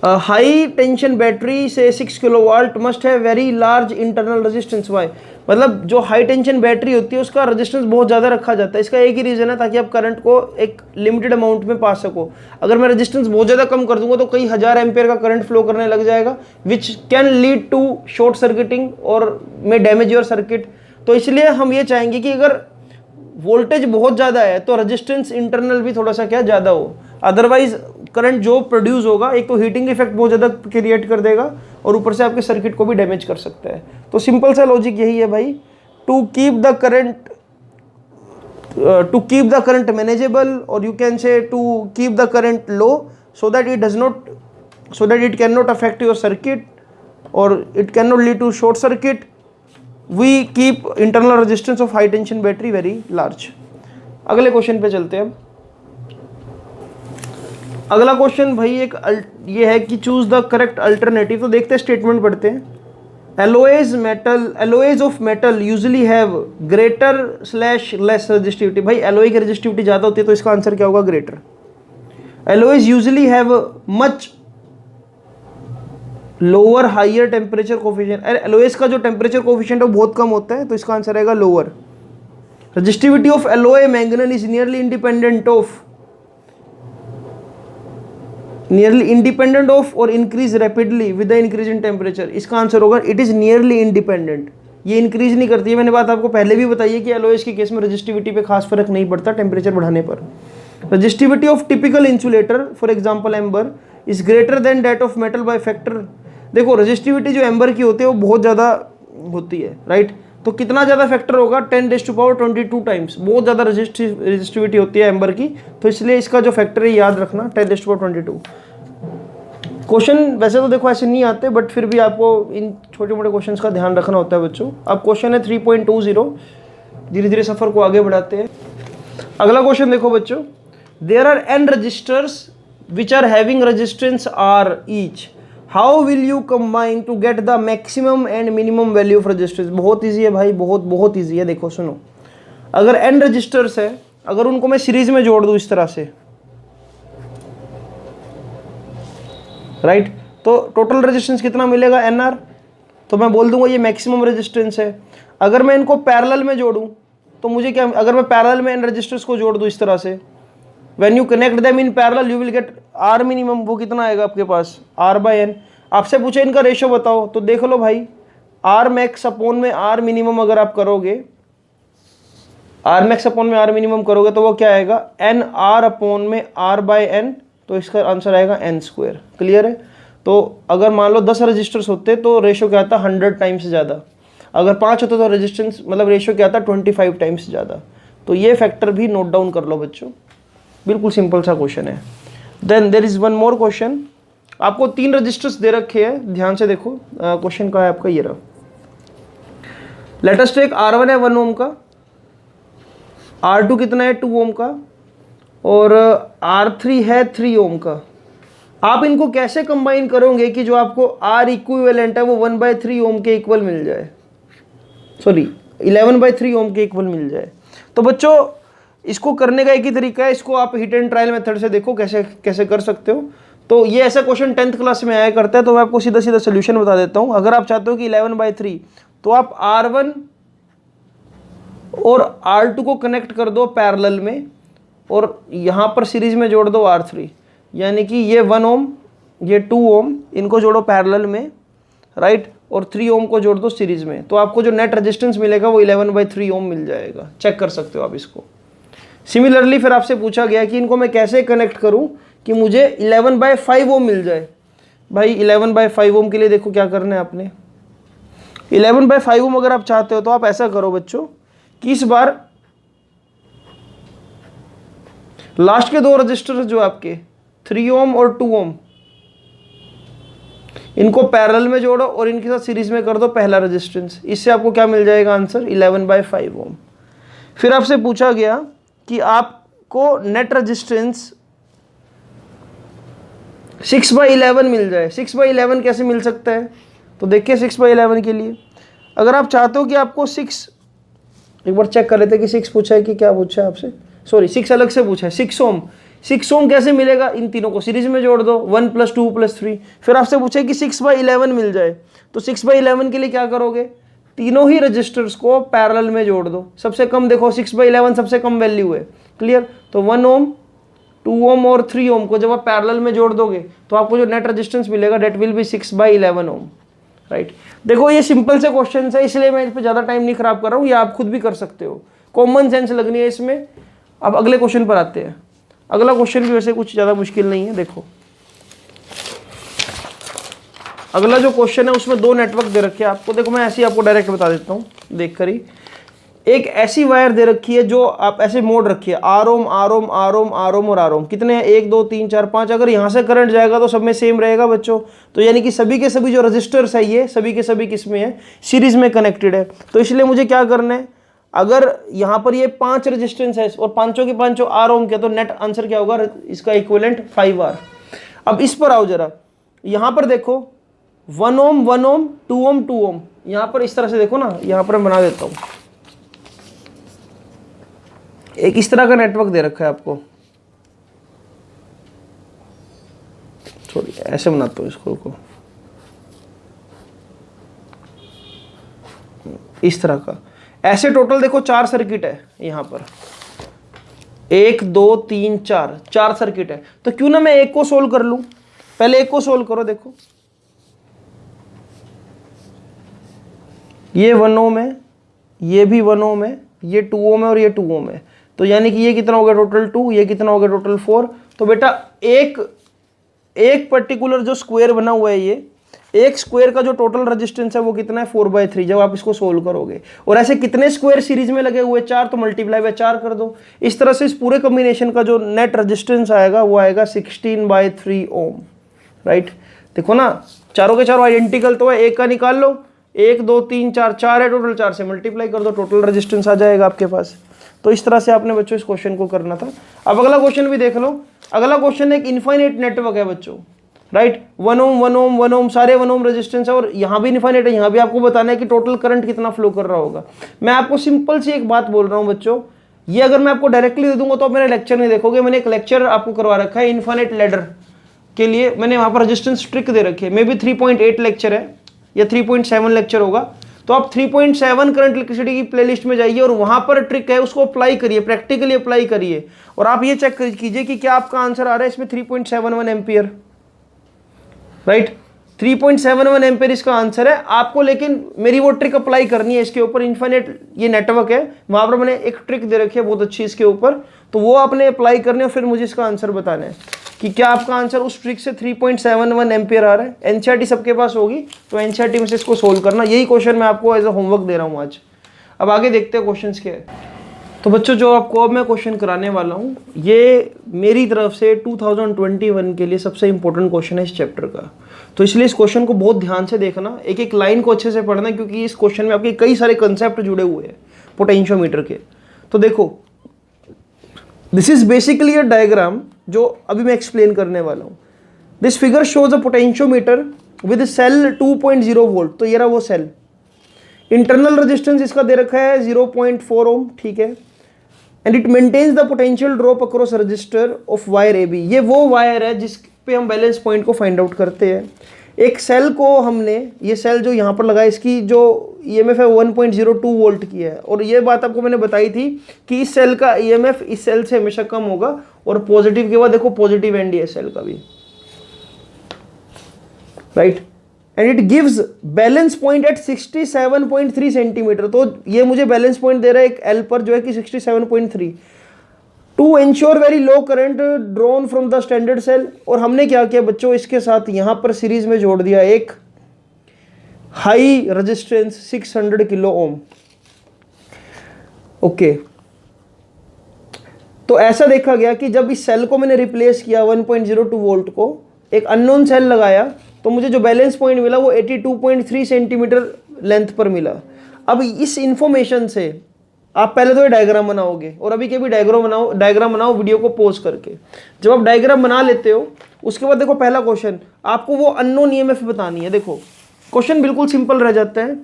हाई टेंशन बैटरी से 6 किलोवाट मस्ट है very large internal resistance. Why, मतलब जो हाई टेंशन बैटरी होती है उसका रेजिस्टेंस बहुत ज़्यादा रखा जाता है। इसका एक ही रीज़न है, ताकि आप करंट को एक लिमिटेड अमाउंट में पा सको। अगर मैं रेजिस्टेंस बहुत ज़्यादा कम कर दूंगा तो कई हज़ार एम्पेयर का करंट फ्लो करने लग जाएगा, which can lead to short circuiting और मे डैमेज योर सर्किट। तो इसलिए हम ये चाहेंगे कि अगर वोल्टेज बहुत ज़्यादा है तो रेजिस्टेंस इंटरनल भी थोड़ा सा क्या ज़्यादा हो, अदरवाइज करंट जो प्रोड्यूस होगा एक तो हीटिंग इफेक्ट बहुत ज़्यादा क्रिएट कर देगा और ऊपर से आपके सर्किट को भी डैमेज कर सकता है। तो सिंपल सा लॉजिक यही है भाई, to keep the current manageable, और you can say to keep the current low so that it cannot affect your circuit or it cannot lead to short circuit, we keep internal resistance of high tension battery very large। अगले question पे चलते हैं। अगला question भाई ये है कि choose the correct alternative. तो देखते हैं, स्टेटमेंट पढ़ते हैं। alloys of metal usually have greater / less resistivity। भाई एलोई की रेजिस्टिविटी ज़्यादा होती है तो इसका आंसर क्या होगा, greater. alloys usually have much lower higher temperature coefficient. Alloys का जो टेम्परेचर कोफिशिएंट है वो बहुत कम होता है तो इसका आंसर आएगा lower. Resistivity of alloy manganin is nearly independent of और increase rapidly with the increase in temperature. इसका आंसर होगा इट इज नियरली इंडिपेंडेंट। ये इंक्रीज नहीं करती है, मैंने बात आपको पहले भी बताई है कि एलोएस के केस में रेजिस्टिविटी पे खास फर्क नहीं पड़ता टेम्परेचर बढ़ाने पर। Resistivity of typical insulator for example amber is greater than that of metal by factor. देखो रेजिस्टिविटी जो एम्बर की होती है वो बहुत ज़्यादा होती है, राइट। तो कितना ज़्यादा फैक्टर होगा, 10⁻22 टाइम्स, बहुत ज़्यादा रेजिस्टिविटी होती है एम्बर की। तो इसलिए इसका जो फैक्टर है याद रखना 10⁻22। क्वेश्चन वैसे तो देखो ऐसे नहीं आते, बट फिर भी आपको इन छोटे मोटे क्वेश्चंस का ध्यान रखना होता है बच्चों। अब क्वेश्चन है 3.20, धीरे धीरे सफ़र को आगे बढ़ाते हैं। अगला क्वेश्चन देखो बच्चों, there are n resistors which are having resistance R each, how will you combine to get the maximum and minimum value of resistance। बहुत इजी है भाई, बहुत इजी है। देखो सुनो, अगर n रजिस्टर्स है, अगर उनको मैं सीरीज में जोड़ दूं इस तरह से, राइट, तो टोटल रेजिस्टेंस कितना मिलेगा, NR। तो मैं बोल दूंगा ये मैक्सिमम रेजिस्टेंस है। अगर मैं इनको पैरेलल में जोड़ूं तो मुझे क्या, अगर मैं पैरेलल में n रजिस्टर्स को जोड़ दूं इस तरह से, When you connect them in parallel you will get R minimum। वो कितना आएगा आपके पास, R/N। आपसे पूछे इनका रेशियो बताओ, तो देख लो भाई, R max अपॉन में R minimum अगर आप करोगे, R max अपॉन में R minimum करोगे तो वो क्या आएगा, NR अपॉन में R/N। तो इसका आंसर आएगा N²। क्लियर है। तो अगर मान लो 10 रजिस्टर्स होते तो रेशियो क्या आता, 100 टाइम्स ज़्यादा। अगर 5 होते तो रेजिस्टेंस मतलब रेशियो क्या आता, 25 टाइम्स ज़्यादा। तो ये फैक्टर भी नोट डाउन कर लो बच्चों, बिल्कुल सिंपल सा क्वेश्चन है। Then there is one more question. आपको 3 रजिस्टर्स दे रखे हैं, ध्यान से देखो। क्वेश्चन का है आपका ये रहा। लेट अस टेक R1 है 1 ओम का, R2 कितना है 2 ओम का, और R3 है 3 ओम का। आप इनको कैसे कंबाइन करोगे कि जो आपको R इक्विवेलेंट है वो 1/3 ओम के इक्वल मिल जाए, सॉरी 11/3 ओम के इक्वल मिल जाए। तो बच्चों इसको करने का एक ही तरीका है, इसको आप हिट एंड ट्रायल मेथड से देखो कैसे कैसे कर सकते हो। तो ये ऐसा क्वेश्चन 10th क्लास में आया करता है, तो मैं आपको सीधा सीधा सोल्यूशन बता देता हूँ। अगर आप चाहते हो कि 11/3, तो आप R1 और R2 को कनेक्ट कर दो पैरेलल में, और यहाँ पर सीरीज में जोड़ दो R3, यानी कि ये 1 ओम ये 2 ओम इनको जोड़ो पैरेलल में, राइट, और 3 ओम को जोड़ दो सीरीज में, तो आपको जो नेट रेजिस्टेंस मिलेगा वो 11/3 ओम मिल जाएगा। चेक कर सकते हो आप इसको। सिमिलरली फिर आपसे पूछा गया कि इनको मैं कैसे कनेक्ट करूं कि मुझे 11/5 ओम मिल जाए। भाई 11/5 ओम के लिए देखो क्या करना है आपने। 11/5 ओम अगर आप चाहते हो तो आप ऐसा करो बच्चों कि इस बार लास्ट के दो रजिस्टर जो आपके 3 ओम और 2 ओम, इनको पैरेलल में जोड़ो और इनके साथ सीरीज में कर दो पहला रेजिस्टेंस। इससे आपको क्या मिल जाएगा आंसर 11/5 ओम। फिर आपसे पूछा गया कि आपको नेट रेजिस्टेंस 6/11 मिल जाए। 6/11 कैसे मिल सकता है, तो देखिए 6/11 के लिए अगर आप चाहते हो कि आपको 6, एक बार चेक कर लेते हैं कि 6 पूछा है कि क्या पूछा है आपसे, सॉरी 6 अलग से पूछा है। 6 ओम, 6 ओम कैसे मिलेगा, इन तीनों को सीरीज में जोड़ दो, 1 + 2 + 3। फिर आपसे पूछे कि 6/11 मिल जाए, तो 6/11 के लिए क्या करोगे, तीनों ही रजिस्टर्स को पैरेलल में जोड़ दो। सबसे कम देखो 6/11 सबसे कम वैल्यू है, क्लियर। तो 1 ओम 2 ओम और 3 ओम को जब आप पैरेलल में जोड़ दोगे तो आपको जो नेट रेजिस्टेंस मिलेगा that will be 6/11 ohm, right. देखो ये सिंपल से क्वेश्चन है, इसलिए मैं इस पर ज़्यादा टाइम नहीं खराब कर रहा हूँ, ये आप खुद भी कर सकते हो, कॉमन सेंस लगनी है इसमें। अब अगले क्वेश्चन पर आते हैं। अगला क्वेश्चन भी वैसे कुछ ज़्यादा मुश्किल नहीं है। देखो अगला जो क्वेश्चन है उसमें 2 नेटवर्क दे रखे हैं आपको। देखो मैं ऐसे ही आपको डायरेक्ट बता देता हूँ, देख कर ही। एक ऐसी वायर दे रखी है जो आप ऐसे मोड़ रखी है, R ओम R ओम R ओम R ओम और R ओम, कितने हैं 1 2 3 4 5। अगर यहाँ से करंट जाएगा तो सब में सेम रहेगा बच्चों, तो यानी कि सभी के सभी जो रजिस्टर्स है ये सभी के सभी किस में है, सीरीज में कनेक्टेड है। तो इसलिए मुझे क्या करना है, अगर यहाँ पर ये 5 रेजिस्टेंस है और पांचों के पांचों R ओम के, तो नेट आंसर क्या होगा, इसका इक्विवेलेंट 5R। अब इस पर आओ जरा, यहाँ पर देखो 1 ओम 1 ओम 2 ओम 2 ओम, यहाँ पर इस तरह से देखो ना, यहाँ पर मैं बना देता हूँ। एक इस तरह का नेटवर्क दे रखा है आपको, सॉरी ऐसे बनाता हूँ इसको को, इस तरह का। ऐसे टोटल देखो 4 सर्किट है यहाँ पर, 1 2 3 4 सर्किट है। तो क्यों ना मैं एक को सोल्व कर लूं, पहले एक को सोल्व करो। देखो ये 1 ओम है, ये भी 1 ओम है, ये 2 ओम है और ये 2 ओम है। तो यानी कि ये कितना हो गया टोटल 2, ये कितना हो गया टोटल 4। तो बेटा एक पर्टिकुलर जो स्क्वायर बना हुआ है, ये एक स्क्वायर का जो टोटल रेजिस्टेंस है वो कितना है 4/3, जब आप इसको सोल्व करोगे। और ऐसे कितने स्क्वायर सीरीज में लगे हुए 4, तो मल्टीप्लाई बाय 4 कर दो। इस तरह से इस पूरे कॉम्बिनेशन का जो नेट रेजिस्टेंस आएगा वो आएगा 16/3 ओम, राइट। देखो ना चारों के चारों आइडेंटिकल तो है, एक का निकाल लो, 1 2 3 4 है टोटल, 4 से मल्टीप्लाई कर दो, टोटल रेजिस्टेंस आ जाएगा आपके पास। तो इस तरह से आपने बच्चों इस क्वेश्चन को करना था। अब अगला क्वेश्चन भी देख लो। अगला क्वेश्चन एक इनफाइनाइट नेटवर्क है बच्चों, राइट। 1 ओम 1 ओम 1 ओम सारे 1 ओम रेजिस्टेंस है, और यहाँ भी इनफाइनाइट है, यहाँ भी आपको बताना है कि टोटल करंट कितना फ्लो कर रहा होगा। मैं आपको सिंपल सी एक बात बोल रहा हूँ बच्चों, ये अगर मैं आपको डायरेक्टली दे दूंगा तो आप मेरा लेक्चर नहीं देखोगे। मैंने एक लेक्चर आपको करवा रखा है इनफाइनाइट लैडर के लिए, मैंने वहाँ पर रेजिस्टेंस ट्रिक दे रखी है। मे बी 3.8 लेक्चर है या 3.7 लेक्चर होगा। तो आप 3.7 करंट इलेक्ट्रिसिटी की प्लेलिस्ट में जाइए और वहां पर ट्रिक है, उसको अप्लाई करिए, प्रैक्टिकली अप्लाई करिए, और आप ये चेक कीजिए कि क्या आपका आंसर आ रहा है इसमें 3.71 एम्पियर, राइट। 3.71 एम्पियर इसका आंसर है आपको। लेकिन मेरी वो ट्रिक अप्लाई करनी है इसके ऊपर। इनफाइनाइट ये नेटवर्क है, वहां पर मैंने एक ट्रिक दे रखी है बहुत अच्छी इसके ऊपर, तो वो आपने अप्लाई करनी है और फिर मुझे इसका आंसर बताना है कि क्या आपका आंसर उस ट्रिक से 3.71 एम्पियर आ रहा है। एनसीईआरटी सबके पास होगी, तो एनसीईआरटी में से इसको सोल्व करना। यही क्वेश्चन मैं आपको एज अ होमवर्क दे रहा हूँ आज। अब आगे देखते हैं क्वेश्चंस के। तो बच्चों जो आपको अब मैं क्वेश्चन कराने वाला हूँ, ये मेरी तरफ से 2021 के लिए सबसे इंपॉर्टेंट क्वेश्चन है इस चैप्टर का। तो इसलिए इस क्वेश्चन को बहुत ध्यान से देखना, एक एक लाइन को अच्छे से पढ़ना, क्योंकि इस क्वेश्चन में आपके कई सारे कंसेप्ट जुड़े हुए हैं पोटेंशियोमीटर के। तो देखो this is basically a diagram जो अभी मैं एक्सप्लेन करने वाला हूँ. This figure shows a potentiometer with cell 2.0 volt. तो ये रहा वो सेल. इंटरनल रेजिस्टेंस इसका दे रखा है 0.4 ओम, ठीक है. And it maintains the potential drop across resistor of wire A B. ये वो वायर है जिस पे हम बैलेंस पॉइंट को फाइंड आउट करते हैं. एक सेल को हमने, ये सेल जो यहाँ पर लगा है, इसकी जो ईएमएफ है 1.02 वोल्ट की है. और ये बात आपको मैंने बताई थी कि इस सेल का ईएमएफ इस सेल से हमेशा कम होगा. और पॉजिटिव के बाद देखो पॉजिटिव एंड है सेल का भी, right. And it gives balance point at 67.3 centimetre. तो ये मुझे बैलेंस पॉइंट दे रहा है एक एल पर जो है कि 67.3. To ensure very low current drawn from the standard cell. और हमने क्या किया बच्चों, इसके साथ यहां पर सीरीज में जोड़ दिया एक high resistance 600 kilo ohm. Okay, तो ऐसा देखा गया कि जब इस सेल को मैंने रिप्लेस किया 1.02 वोल्ट को, एक अननोन सेल लगाया, तो मुझे जो बैलेंस पॉइंट मिला वो 82.3 सेंटीमीटर लेंथ पर मिला. अब इस इंफॉर्मेशन से आप पहले तो ये डायग्राम बनाओगे, और अभी के भी डायग्राम बनाओ वीडियो को पॉज करके. जब आप डायग्राम बना लेते हो उसके बाद देखो पहला क्वेश्चन, आपको वो अननोन ईएमएफ बतानी है. देखो क्वेश्चन बिल्कुल सिंपल रह जाता है.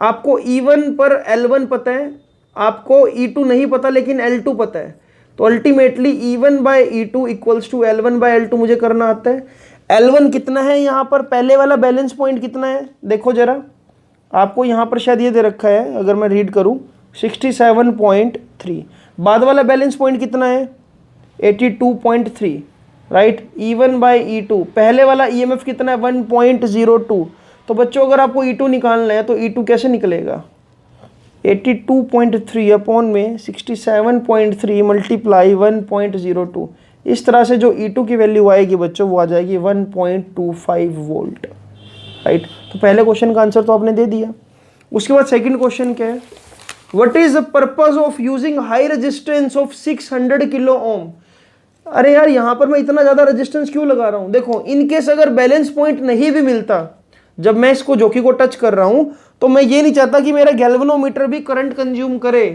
आपको E1 पर L1 पता है, आपको E2 नहीं पता लेकिन L2 पता है. तो ultimately E1 by E2 equals to L1 by L2 मुझे करना आता है. L1 कितना है यहाँ पर, पहले वाला बैलेंस पॉइंट कितना है देखो जरा. आपको यहाँ पर शायद ये दे रखा है, अगर मैं रीड करूँ 67.3. बाद वाला बैलेंस पॉइंट कितना है 82.3, राइट. E1 बाय E2, पहले वाला EMF कितना है 1.02. तो बच्चों अगर आपको E2 निकालना है तो E2 कैसे निकलेगा, 82.3 अपॉन में 67.3 मल्टीप्लाई 1.02. इस तरह से जो E2 की वैल्यू आएगी बच्चों वो आ जाएगी 1.25 वोल्ट, राइट. तो पहले क्वेश्चन का आंसर तो आपने दे दिया. उसके बाद सेकंड क्वेश्चन क्या है, what is the purpose of using high resistance of 600 kilo ohm. अरे यार यहाँ पर मैं इतना ज्यादा रेजिस्टेंस क्यों लगा रहा हूँ. देखो इनकेस अगर बैलेंस पॉइंट नहीं भी मिलता, जब मैं इसको जोकी को टच कर रहा हूं, तो मैं ये नहीं चाहता कि मेरा गैल्वेनोमीटर भी करंट कंज्यूम करे.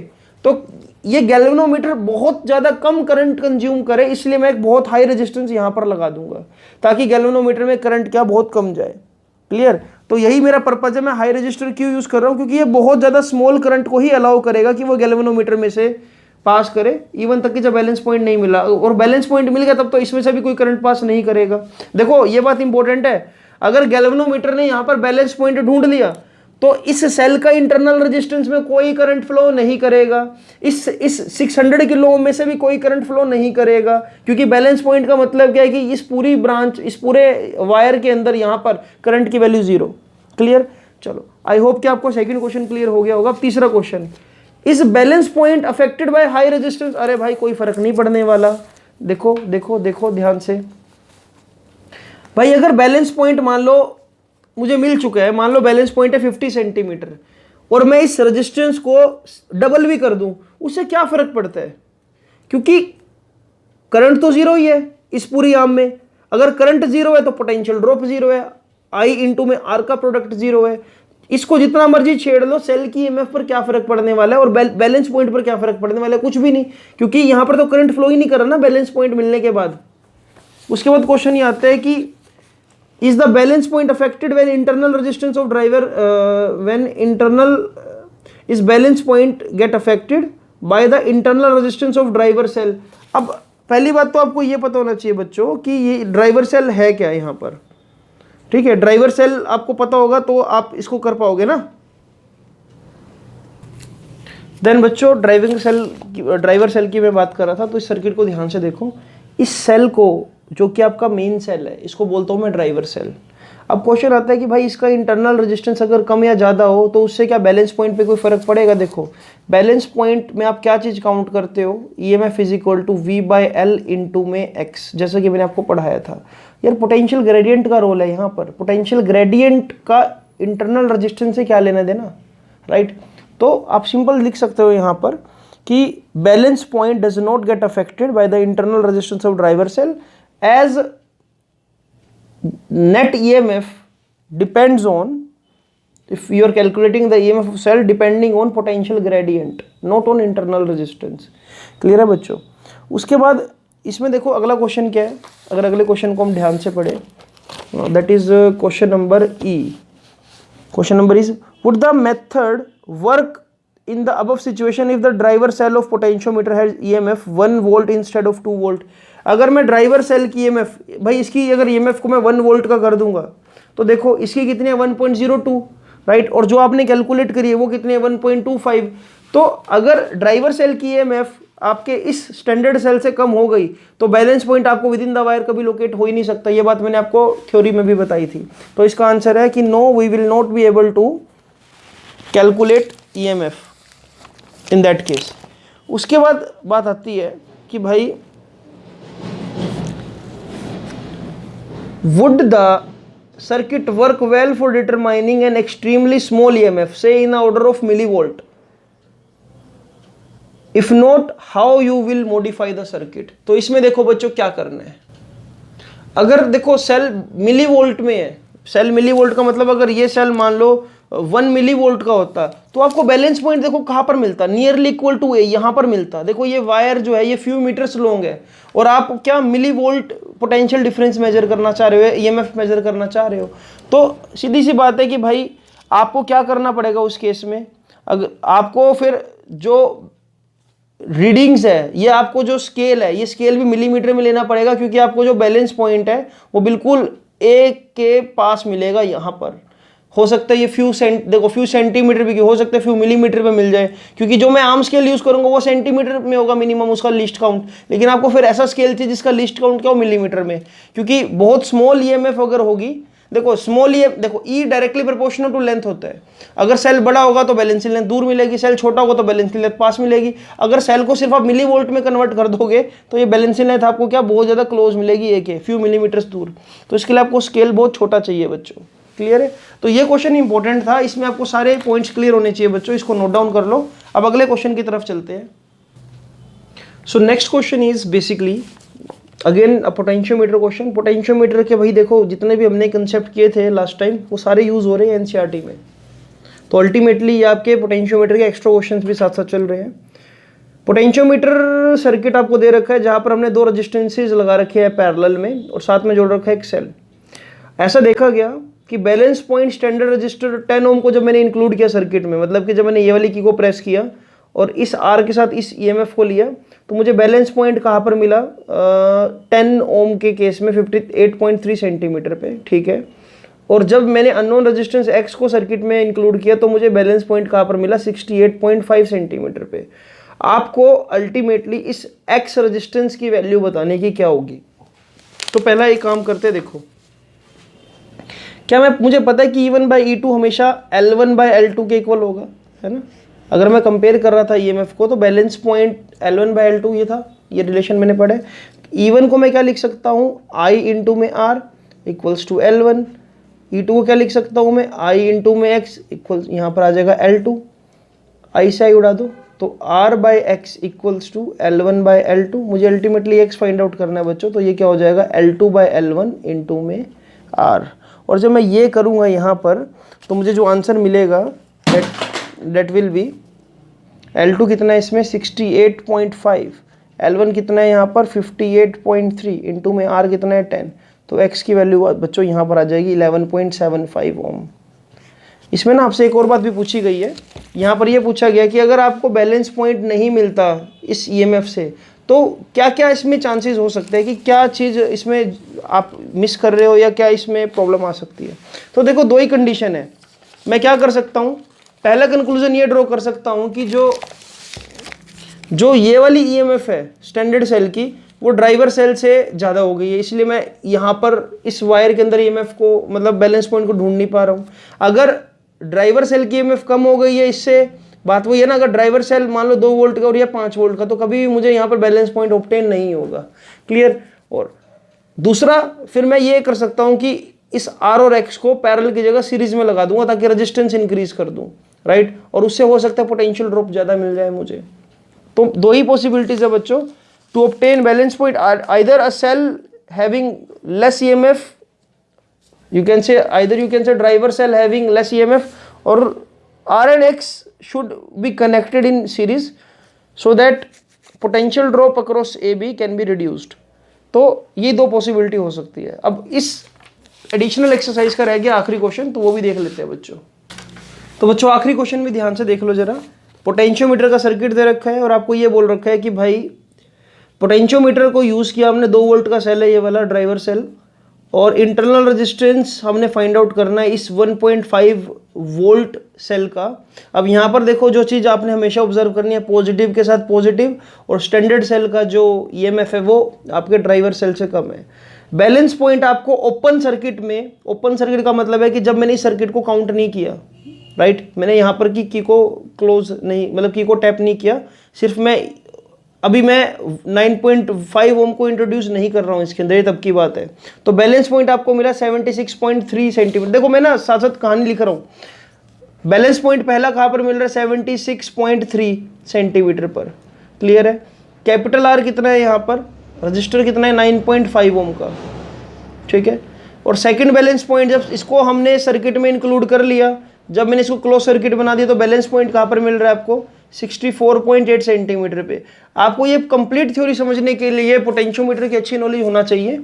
तो ये गैल्वेनोमीटर बहुत ज़्यादा कम करंट कंज्यूम करे, इसलिए मैं एक बहुत हाई रेजिस्टेंस यहाँ पर लगा दूंगा ताकि गैल्वेनोमीटर में करंट क्या बहुत कम जाए. क्लियर. तो यही मेरा पर्पज है. मैं हाई रजिस्टर क्यों यूज़ कर रहा हूँ, क्योंकि ये बहुत ज़्यादा स्मॉल करंट को ही अलाउ करेगा कि वो गैल्वेनोमीटर में से पास करे, इवन तक कि जब बैलेंस पॉइंट नहीं मिला. और बैलेंस पॉइंट मिल गया तब तो इसमें से भी कोई करंट पास नहीं करेगा. देखो ये बात इंपॉर्टेंट है, अगर गैल्वेनोमीटर ने यहाँ पर बैलेंस पॉइंट ढूंढ लिया तो इस सेल का इंटरनल रेजिस्टेंस में कोई करंट फ्लो नहीं करेगा, इस 600 किलो ओम में से भी कोई करंट फ्लो नहीं करेगा, क्योंकि बैलेंस पॉइंट का मतलब क्या है कि इस पूरी ब्रांच, इस पूरे वायर के अंदर यहाँ पर करंट की वैल्यू 0. क्लियर. चलो आई होप कि आपको सेकंड क्वेश्चन क्लियर हो गया होगा. तीसरा क्वेश्चन, इस balance point affected by high resistance. अरे भाई कोई फर्क नहीं पड़ने वाला. देखो देखो देखो ध्यान से भाई, अगर बैलेंस पॉइंट मान लो मुझे मिल चुका है, मान लो बैलेंस पॉइंट है 50 सेंटीमीटर, और मैं इस रेजिस्टेंस को डबल भी कर दूं, उससे क्या फर्क पड़ता है, क्योंकि करंट तो 0 ही है इस पूरी आर्म में. अगर करंट 0 है तो पोटेंशियल ड्रॉप 0 है, I इंटू में R का प्रोडक्ट 0 है. इसको जितना मर्जी छेड़ लो, सेल की EMF पर क्या फर्क पड़ने वाला है और बैलेंस पॉइंट पर क्या फर्क पड़ने वाला है, कुछ भी नहीं, क्योंकि यहां पर तो करंट फ्लो ही नहीं कर रहा ना बैलेंस पॉइंट मिलने के बाद. उसके बाद क्वेश्चन ये आता है कि is the balance point affected when internal resistance of driver is balance point get affected by the internal resistance of driver cell. अब पहली बात तो आपको ये पता होना चाहिए बच्चों कि ये ड्राइवर सेल है क्या यहाँ पर. ठीक है, ड्राइवर सेल आपको पता होगा तो आप इसको कर पाओगे ना. देन बच्चों ड्राइवर सेल की मैं बात कर रहा था, तो इस सर्किट को ध्यान से देखो. इस सेल को, जो कि आपका मेन सेल है, इसको बोलता हूं मैं ड्राइवर सेल. अब क्वेश्चन आता है कि भाई इसका इंटरनल रेजिस्टेंस अगर कम या ज़्यादा हो तो उससे क्या बैलेंस पॉइंट पे कोई फर्क पड़ेगा. देखो बैलेंस पॉइंट में आप क्या चीज़ काउंट करते हो, EMF is equal to V/L into में X, जैसा कि मैंने आपको पढ़ाया था. यार पोटेंशियल ग्रेडियंट का रोल है यहाँ पर. पोटेंशियल ग्रेडियंट का इंटरनल रेजिस्टेंस से क्या लेना देना, राइट. तो आप सिंपल लिख सकते हो यहाँ पर कि balance point does not get affected by the internal resistance of driver cell as net EMF depends on, if you are calculating the EMF of cell depending on potential gradient, not on internal resistance. Clear है बच्चों. उसके बाद इसमें देखो अगला question क्या है, अगर अगले क्वेश्चन को हम ध्यान से पढ़े, that is question number E. Question number is, would the method work in the above situation if the driver cell of potentiometer has EMF 1 volt instead of 2 volt. अगर मैं ड्राइवर सेल की EMF, भाई इसकी अगर EMF को मैं 1 volt का कर दूंगा तो देखो इसकी कितनी है 1.02, राइट, और जो आपने कैलकुलेट करी है वो कितनी है 1.25. तो अगर ड्राइवर सेल की EMF आपके इस स्टैंडर्ड सेल से कम हो गई तो बैलेंस पॉइंट आपको विद इन द वायर कभी लोकेट हो ही नहीं सकता. ये बात मैंने आपको थ्योरी में भी बताई थी. तो इसका आंसर है कि no, we will not be able to calculate EMF in that case. उसके बाद बात आती है कि भाई would the circuit work well for determining an extremely small EMF से in order of millivolt. If not, how you will modify the circuit. तो इसमें देखो बच्चों क्या करना है. अगर देखो सेल मिलीवोल्ट में है, सेल मिलीवोल्ट का मतलब अगर ये सेल मान लो 1 मिलीवोल्ट का होता तो आपको बैलेंस पॉइंट देखो कहां पर मिलता, नियरली इक्वल टू ए, यहां पर मिलता. देखो ये वायर जो है ये फ्यू मीटर्स लॉन्ग है और आप क्या मिलीवोल्ट पोटेंशियल डिफरेंस मेजर करना चाह रहे हो, EMF मेजर करना चाह रहे हो. तो सीधी सी बात है कि भाई आपको क्या करना पड़ेगा उस केस में. अगर आपको फिर जो रीडिंग्स है, ये आपको जो स्केल है, ये स्केल भी मिलीमीटर में लेना पड़ेगा, क्योंकि आपको जो बैलेंस पॉइंट है वो बिल्कुल ए के पास मिलेगा. यहां पर हो सकता है ये फ्यू सेंटीमीटर भी हो सकता है, फ्यू मिलीमीटर पे मिल जाए, क्योंकि जो मैं आर्म स्केल यूज करूंगा वो सेंटीमीटर में होगा मिनिमम उसका लिस्ट काउंट. लेकिन आपको फिर ऐसा स्केल चाहिए जिसका लिस्ट काउंट क्या हो मिलीमीटर में, क्योंकि बहुत स्मॉल EMF अगर होगी, देखो स्मॉल देखो E directly proportional to length होता है. अगर सेल बड़ा होगा तो बैलेंसिंग लेंथ दूर मिलेगी, सेल छोटा होगा तो बैलेंसिंग लेंथ पास मिलेगी. अगर सेल को सिर्फ आप मिली वोल्ट में कन्वर्ट कर दोगे तो ये बैलेंसिंग लेंथ आपको क्या बहुत ज्यादा क्लोज मिलेगी, एक है फ्यू मिलीमीटर्स दूर. तो इसके लिए आपको स्केल बहुत छोटा चाहिए बच्चों. क्लियर है. तो ये क्वेश्चन इंपॉर्टेंट था, इसमें आपको सारे पॉइंट्स क्लियर होने चाहिए बच्चों, इसको नोट डाउन कर लो. अब अगले क्वेश्चन की तरफ चलते हैं. So next question is basically again a potentiometer question. Potentiometer के भाई देखो जितने भी हमने कंसेप्ट किए थे लास्ट टाइम वो सारे यूज हो रहे हैं NCERT में. तो अल्टीमेटली ये आपके पोटेंशियोमीटर के एक्स्ट्रा क्वेश्चंस भी साथ साथ चल रहे हैं. पोटेंशियोमीटर सर्किट आपको दे रखा है जहां पर हमने 2 रेजिस्टेंसेज लगा रखे हैं पैरेलल में और साथ में जोड़ रखा है एक सेल. ऐसा देखा गया कि बैलेंस पॉइंट स्टैंडर्ड रजिस्टर 10 ओम को जब मैंने इंक्लूड किया सर्किट में, मतलब कि जब मैंने ये वाली की को प्रेस किया और इस R के साथ इस EMF को लिया तो मुझे बैलेंस पॉइंट कहाँ पर मिला, 10 ओम के केस में 58.3 सेंटीमीटर पे. ठीक है. और जब मैंने अननोन रेजिस्टेंस X को सर्किट में इंक्लूड किया तो मुझे बैलेंस पॉइंट कहाँ पर मिला 68.5 सेंटीमीटर पे. आपको अल्टीमेटली इस X रेजिस्टेंस की वैल्यू बताने की क्या होगी. तो पहला एक काम करते देखो, क्या मुझे पता है कि E1/E2 हमेशा L1/L2 के इक्वल होगा, है ना. अगर मैं कंपेयर कर रहा था EMF को तो बैलेंस पॉइंट L1/L2 ये था, ये रिलेशन मैंने पढ़े. E1 को मैं क्या लिख सकता हूँ, I इंटू में R equals to L1. E2 को क्या लिख सकता हूँ मैं, I इंटू में X इक्वल्स, यहाँ पर आ जाएगा L2. I से I उड़ा दो तो R/X इक्वल्स टू L1/L2. मुझे अल्टीमेटली X फाइंड आउट करना है बच्चों, तो ये क्या हो जाएगा L2/L1 इंटू में R. और जब मैं ये करूँगा यहाँ पर तो मुझे जो आंसर मिलेगा that will be L2 कितना है इसमें 68.5, L1 कितना है यहाँ पर 58.3 इंटू में R कितना है 10. तो X की वैल्यू बच्चों यहाँ पर आ जाएगी 11.75 ओम. इसमें ना आपसे एक और बात भी पूछी गई है, यहाँ पर ये पूछा गया कि अगर आपको बैलेंस पॉइंट नहीं मिलता इस EMF से तो क्या क्या इसमें चांसेस हो सकते हैं, कि क्या चीज़ इसमें आप मिस कर रहे हो या क्या इसमें प्रॉब्लम आ सकती है. तो देखो 2 ही कंडीशन है. मैं क्या कर सकता हूँ, पहला कंक्लूजन ये ड्रॉ कर सकता हूँ कि जो ये वाली EMF है स्टैंडर्ड सेल की वो ड्राइवर सेल से ज़्यादा हो गई है, इसलिए मैं यहाँ पर इस वायर के अंदर EMF को मतलब बैलेंस पॉइंट को ढूंढ नहीं पा रहा हूँ. अगर ड्राइवर सेल की EMF कम हो गई है, इससे बात वही है ना, अगर ड्राइवर सेल मान लो 2 वोल्ट का और या 5 वोल्ट का तो कभी भी मुझे यहाँ पर बैलेंस पॉइंट ऑब्टेन नहीं होगा. क्लियर. और दूसरा फिर मैं ये कर सकता हूँ कि इस R और X को पैरेलल की जगह सीरीज में लगा दूंगा ताकि रेजिस्टेंस इंक्रीज कर दूं, राइट. और उससे हो सकता है पोटेंशियल ड्रॉप ज़्यादा मिल जाए मुझे. तो 2 ही पॉसिबिलिटीज है बच्चों to obtain balance point. Either a cell having less EMF, you can say driver cell having less EMF, or R and X should be connected in series so that potential drop across A B can be reduced. तो ये दो possibility हो सकती है। अब इस additional exercise का रह गया आखिरी क्वेश्चन, तो वो भी देख लेते हैं बच्चों। तो बच्चों आखिरी क्वेश्चन भी ध्यान से देख लो जरा। पोटेंशियोमीटर का सर्किट दे रखा है और आपको ये बोल रखा है कि भाई पोटेंशियोमीटर को यूज़ किया हमने, 2 वोल्ट का सेल है ये वाला ड्राइवर सेल, और इंटरनल रेजिस्टेंस हमने फाइंड आउट करना है इस 1.5 वोल्ट सेल का। अब यहाँ पर देखो जो चीज़ आपने हमेशा ऑब्जर्व करनी है, पॉजिटिव के साथ पॉजिटिव, और स्टैंडर्ड सेल का जो ईएमएफ है वो आपके ड्राइवर सेल से कम है। बैलेंस पॉइंट आपको ओपन सर्किट में, ओपन सर्किट का मतलब है कि जब मैंने इस सर्किट को काउंट नहीं किया, राइट, मैंने यहाँ पर की को क्लोज नहीं, मतलब की को टैप नहीं किया, सिर्फ अभी मैं 9.5 ओम को इंट्रोड्यूस नहीं कर रहा हूँ इसके अंदर, ये तब की बात है। तो बैलेंस पॉइंट आपको मिला 76.3 सेंटीमीटर। देखो मैं ना साथ साथ कहानी लिख रहा हूँ। बैलेंस पॉइंट पहला कहाँ पर मिल रहा है, 76.3 सेंटीमीटर पर। क्लियर है। कैपिटल आर कितना है यहाँ पर, रजिस्टर कितना है, 9.5 ओम का, ठीक है। और सेकंड बैलेंस पॉइंट जब इसको हमने सर्किट में इंक्लूड कर लिया, जब मैंने इसको क्लोज सर्किट बना दिया, तो बैलेंस पॉइंट कहाँ पर मिल रहा है आपको, 64.8 सेंटीमीटर पे। आपको ये कंप्लीट थ्योरी समझने के लिए पोटेंशियोमीटर की अच्छी नॉलेज होना चाहिए।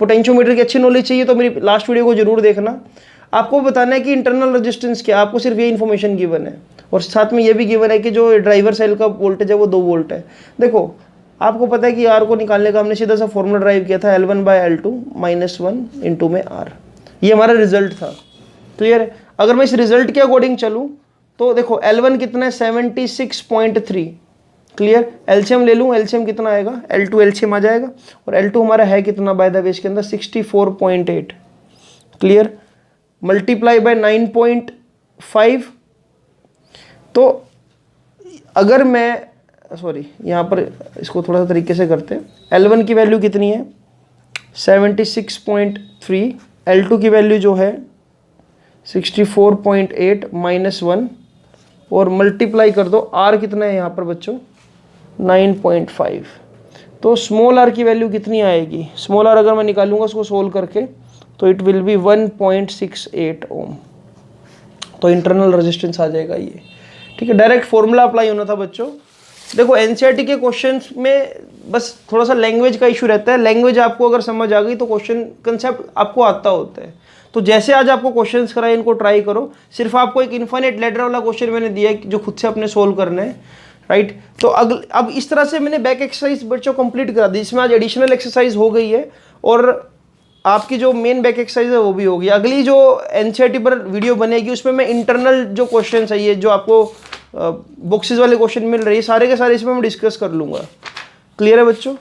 पोटेंशियोमीटर की अच्छी नॉलेज चाहिए तो मेरी लास्ट वीडियो को जरूर देखना। आपको बताना है कि इंटरनल रेजिस्टेंस क्या, आपको सिर्फ ये इन्फॉर्मेशन गिवन है, और साथ में ये भी गिवन है कि जो ड्राइवर सेल का वोल्टेज है वो 2 वोल्ट है। देखो आपको पता है कि आर को निकालने का हमने सीधा सा फॉर्मूला ड्राइव किया था, L1/L2 -1 इंटू में आर, ये हमारा रिजल्ट था। क्लियर है। अगर मैं इस रिजल्ट के अकॉर्डिंग चलूँ तो देखो L1 कितना है, 76.3। क्लियर। एलसीएम ले लूँ, एलसीएम कितना आएगा, L2 एलसीएम आ जाएगा, और L2 हमारा है कितना बाय द वे इसके अंदर, 64.8। क्लियर। Multiply by 9.5। तो अगर मैं सॉरी यहाँ पर इसको थोड़ा सा तरीके से करते हैं। L1 की वैल्यू कितनी है, 76.3, L2 की वैल्यू जो है 64.8 -1, और मल्टीप्लाई कर दो, R कितना है यहाँ पर बच्चों, 9.5। तो स्मॉल r की वैल्यू कितनी आएगी, स्मॉल r अगर मैं निकालूंगा उसको सोल्व करके, तो इट विल बी 1.68 ओम। तो इंटरनल रेजिस्टेंस आ जाएगा ये, ठीक है। डायरेक्ट फॉर्मूला अप्लाई होना था बच्चों। देखो एनसीईआरटी के क्वेश्चंस में बस थोड़ा सा लैंग्वेज का इशू रहता है। लैंग्वेज आपको अगर समझ आ गई तो क्वेश्चन कंसेप्ट आपको आता होता है। तो जैसे आज आपको क्वेश्चंस कराए इनको ट्राई करो। सिर्फ आपको एक इन्फाइनाइट लेटर वाला क्वेश्चन मैंने दिया है जो खुद से अपने सोल्व करना है, राइट। तो अब इस तरह से मैंने बैक एक्सरसाइज बच्चों कंप्लीट करा दी, जिसमें आज एडिशनल एक्सरसाइज हो गई है और आपकी जो मेन बैक एक्सरसाइज है वो भी होगी। अगली जो एनसीईआरटी पर वीडियो बनेगी उसमें मैं इंटरनल जो क्वेश्चन है, ये जो आपको बॉक्सेस वाले क्वेश्चन मिल रहे हैं, सारे के सारे इसमें मैं डिस्कस कर लूँगा। क्लियर है बच्चों।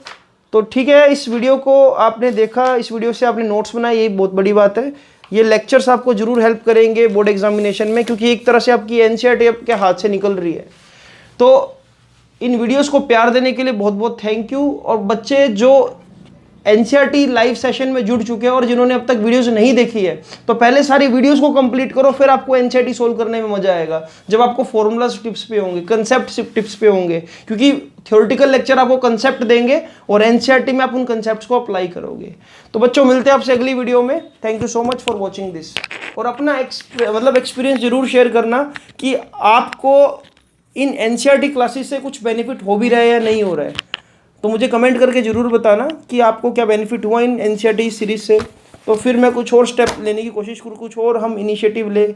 तो ठीक है, इस वीडियो को आपने देखा, इस वीडियो से आपने नोट्स बनाए, यही बहुत बड़ी बात है। ये लेक्चर्स आपको जरूर हेल्प करेंगे बोर्ड एग्जामिनेशन में, क्योंकि एक तरह से आपकी एनसीईआरटी आपके हाथ से निकल रही है। तो इन वीडियोस को प्यार देने के लिए बहुत बहुत थैंक यू। और बच्चे जो एनसीईआरटी लाइव सेशन में जुड़ चुके हैं और जिन्होंने अब तक वीडियोस नहीं देखी है, तो पहले सारी वीडियोस को कंप्लीट करो, फिर आपको एनसीईआरटी सोल्व करने में मजा आएगा, जब आपको फॉर्मूलाज टिप्स पे होंगे, कंसेप्ट टिप्स पे होंगे। क्योंकि थ्योरेटिकल लेक्चर आपको कंसेप्ट देंगे और एनसीईआरटी में आप उन कंसेप्ट्स को अप्लाई करोगे। तो बच्चों मिलते हैं आपसे अगली वीडियो में। Thank you so much for watching this. और अपना एक्सपीरियंस जरूर शेयर करना कि आपको इन एनसीईआरटी क्लासेस से कुछ बेनिफिट हो भी रहा है या नहीं हो रहा है। तो मुझे कमेंट करके ज़रूर बताना कि आपको क्या बेनिफिट हुआ इन एनसीईआरटी सीरीज़ से। तो फिर मैं कुछ और स्टेप लेने की कोशिश करूँ, कुछ और हम इनिशिएटिव ले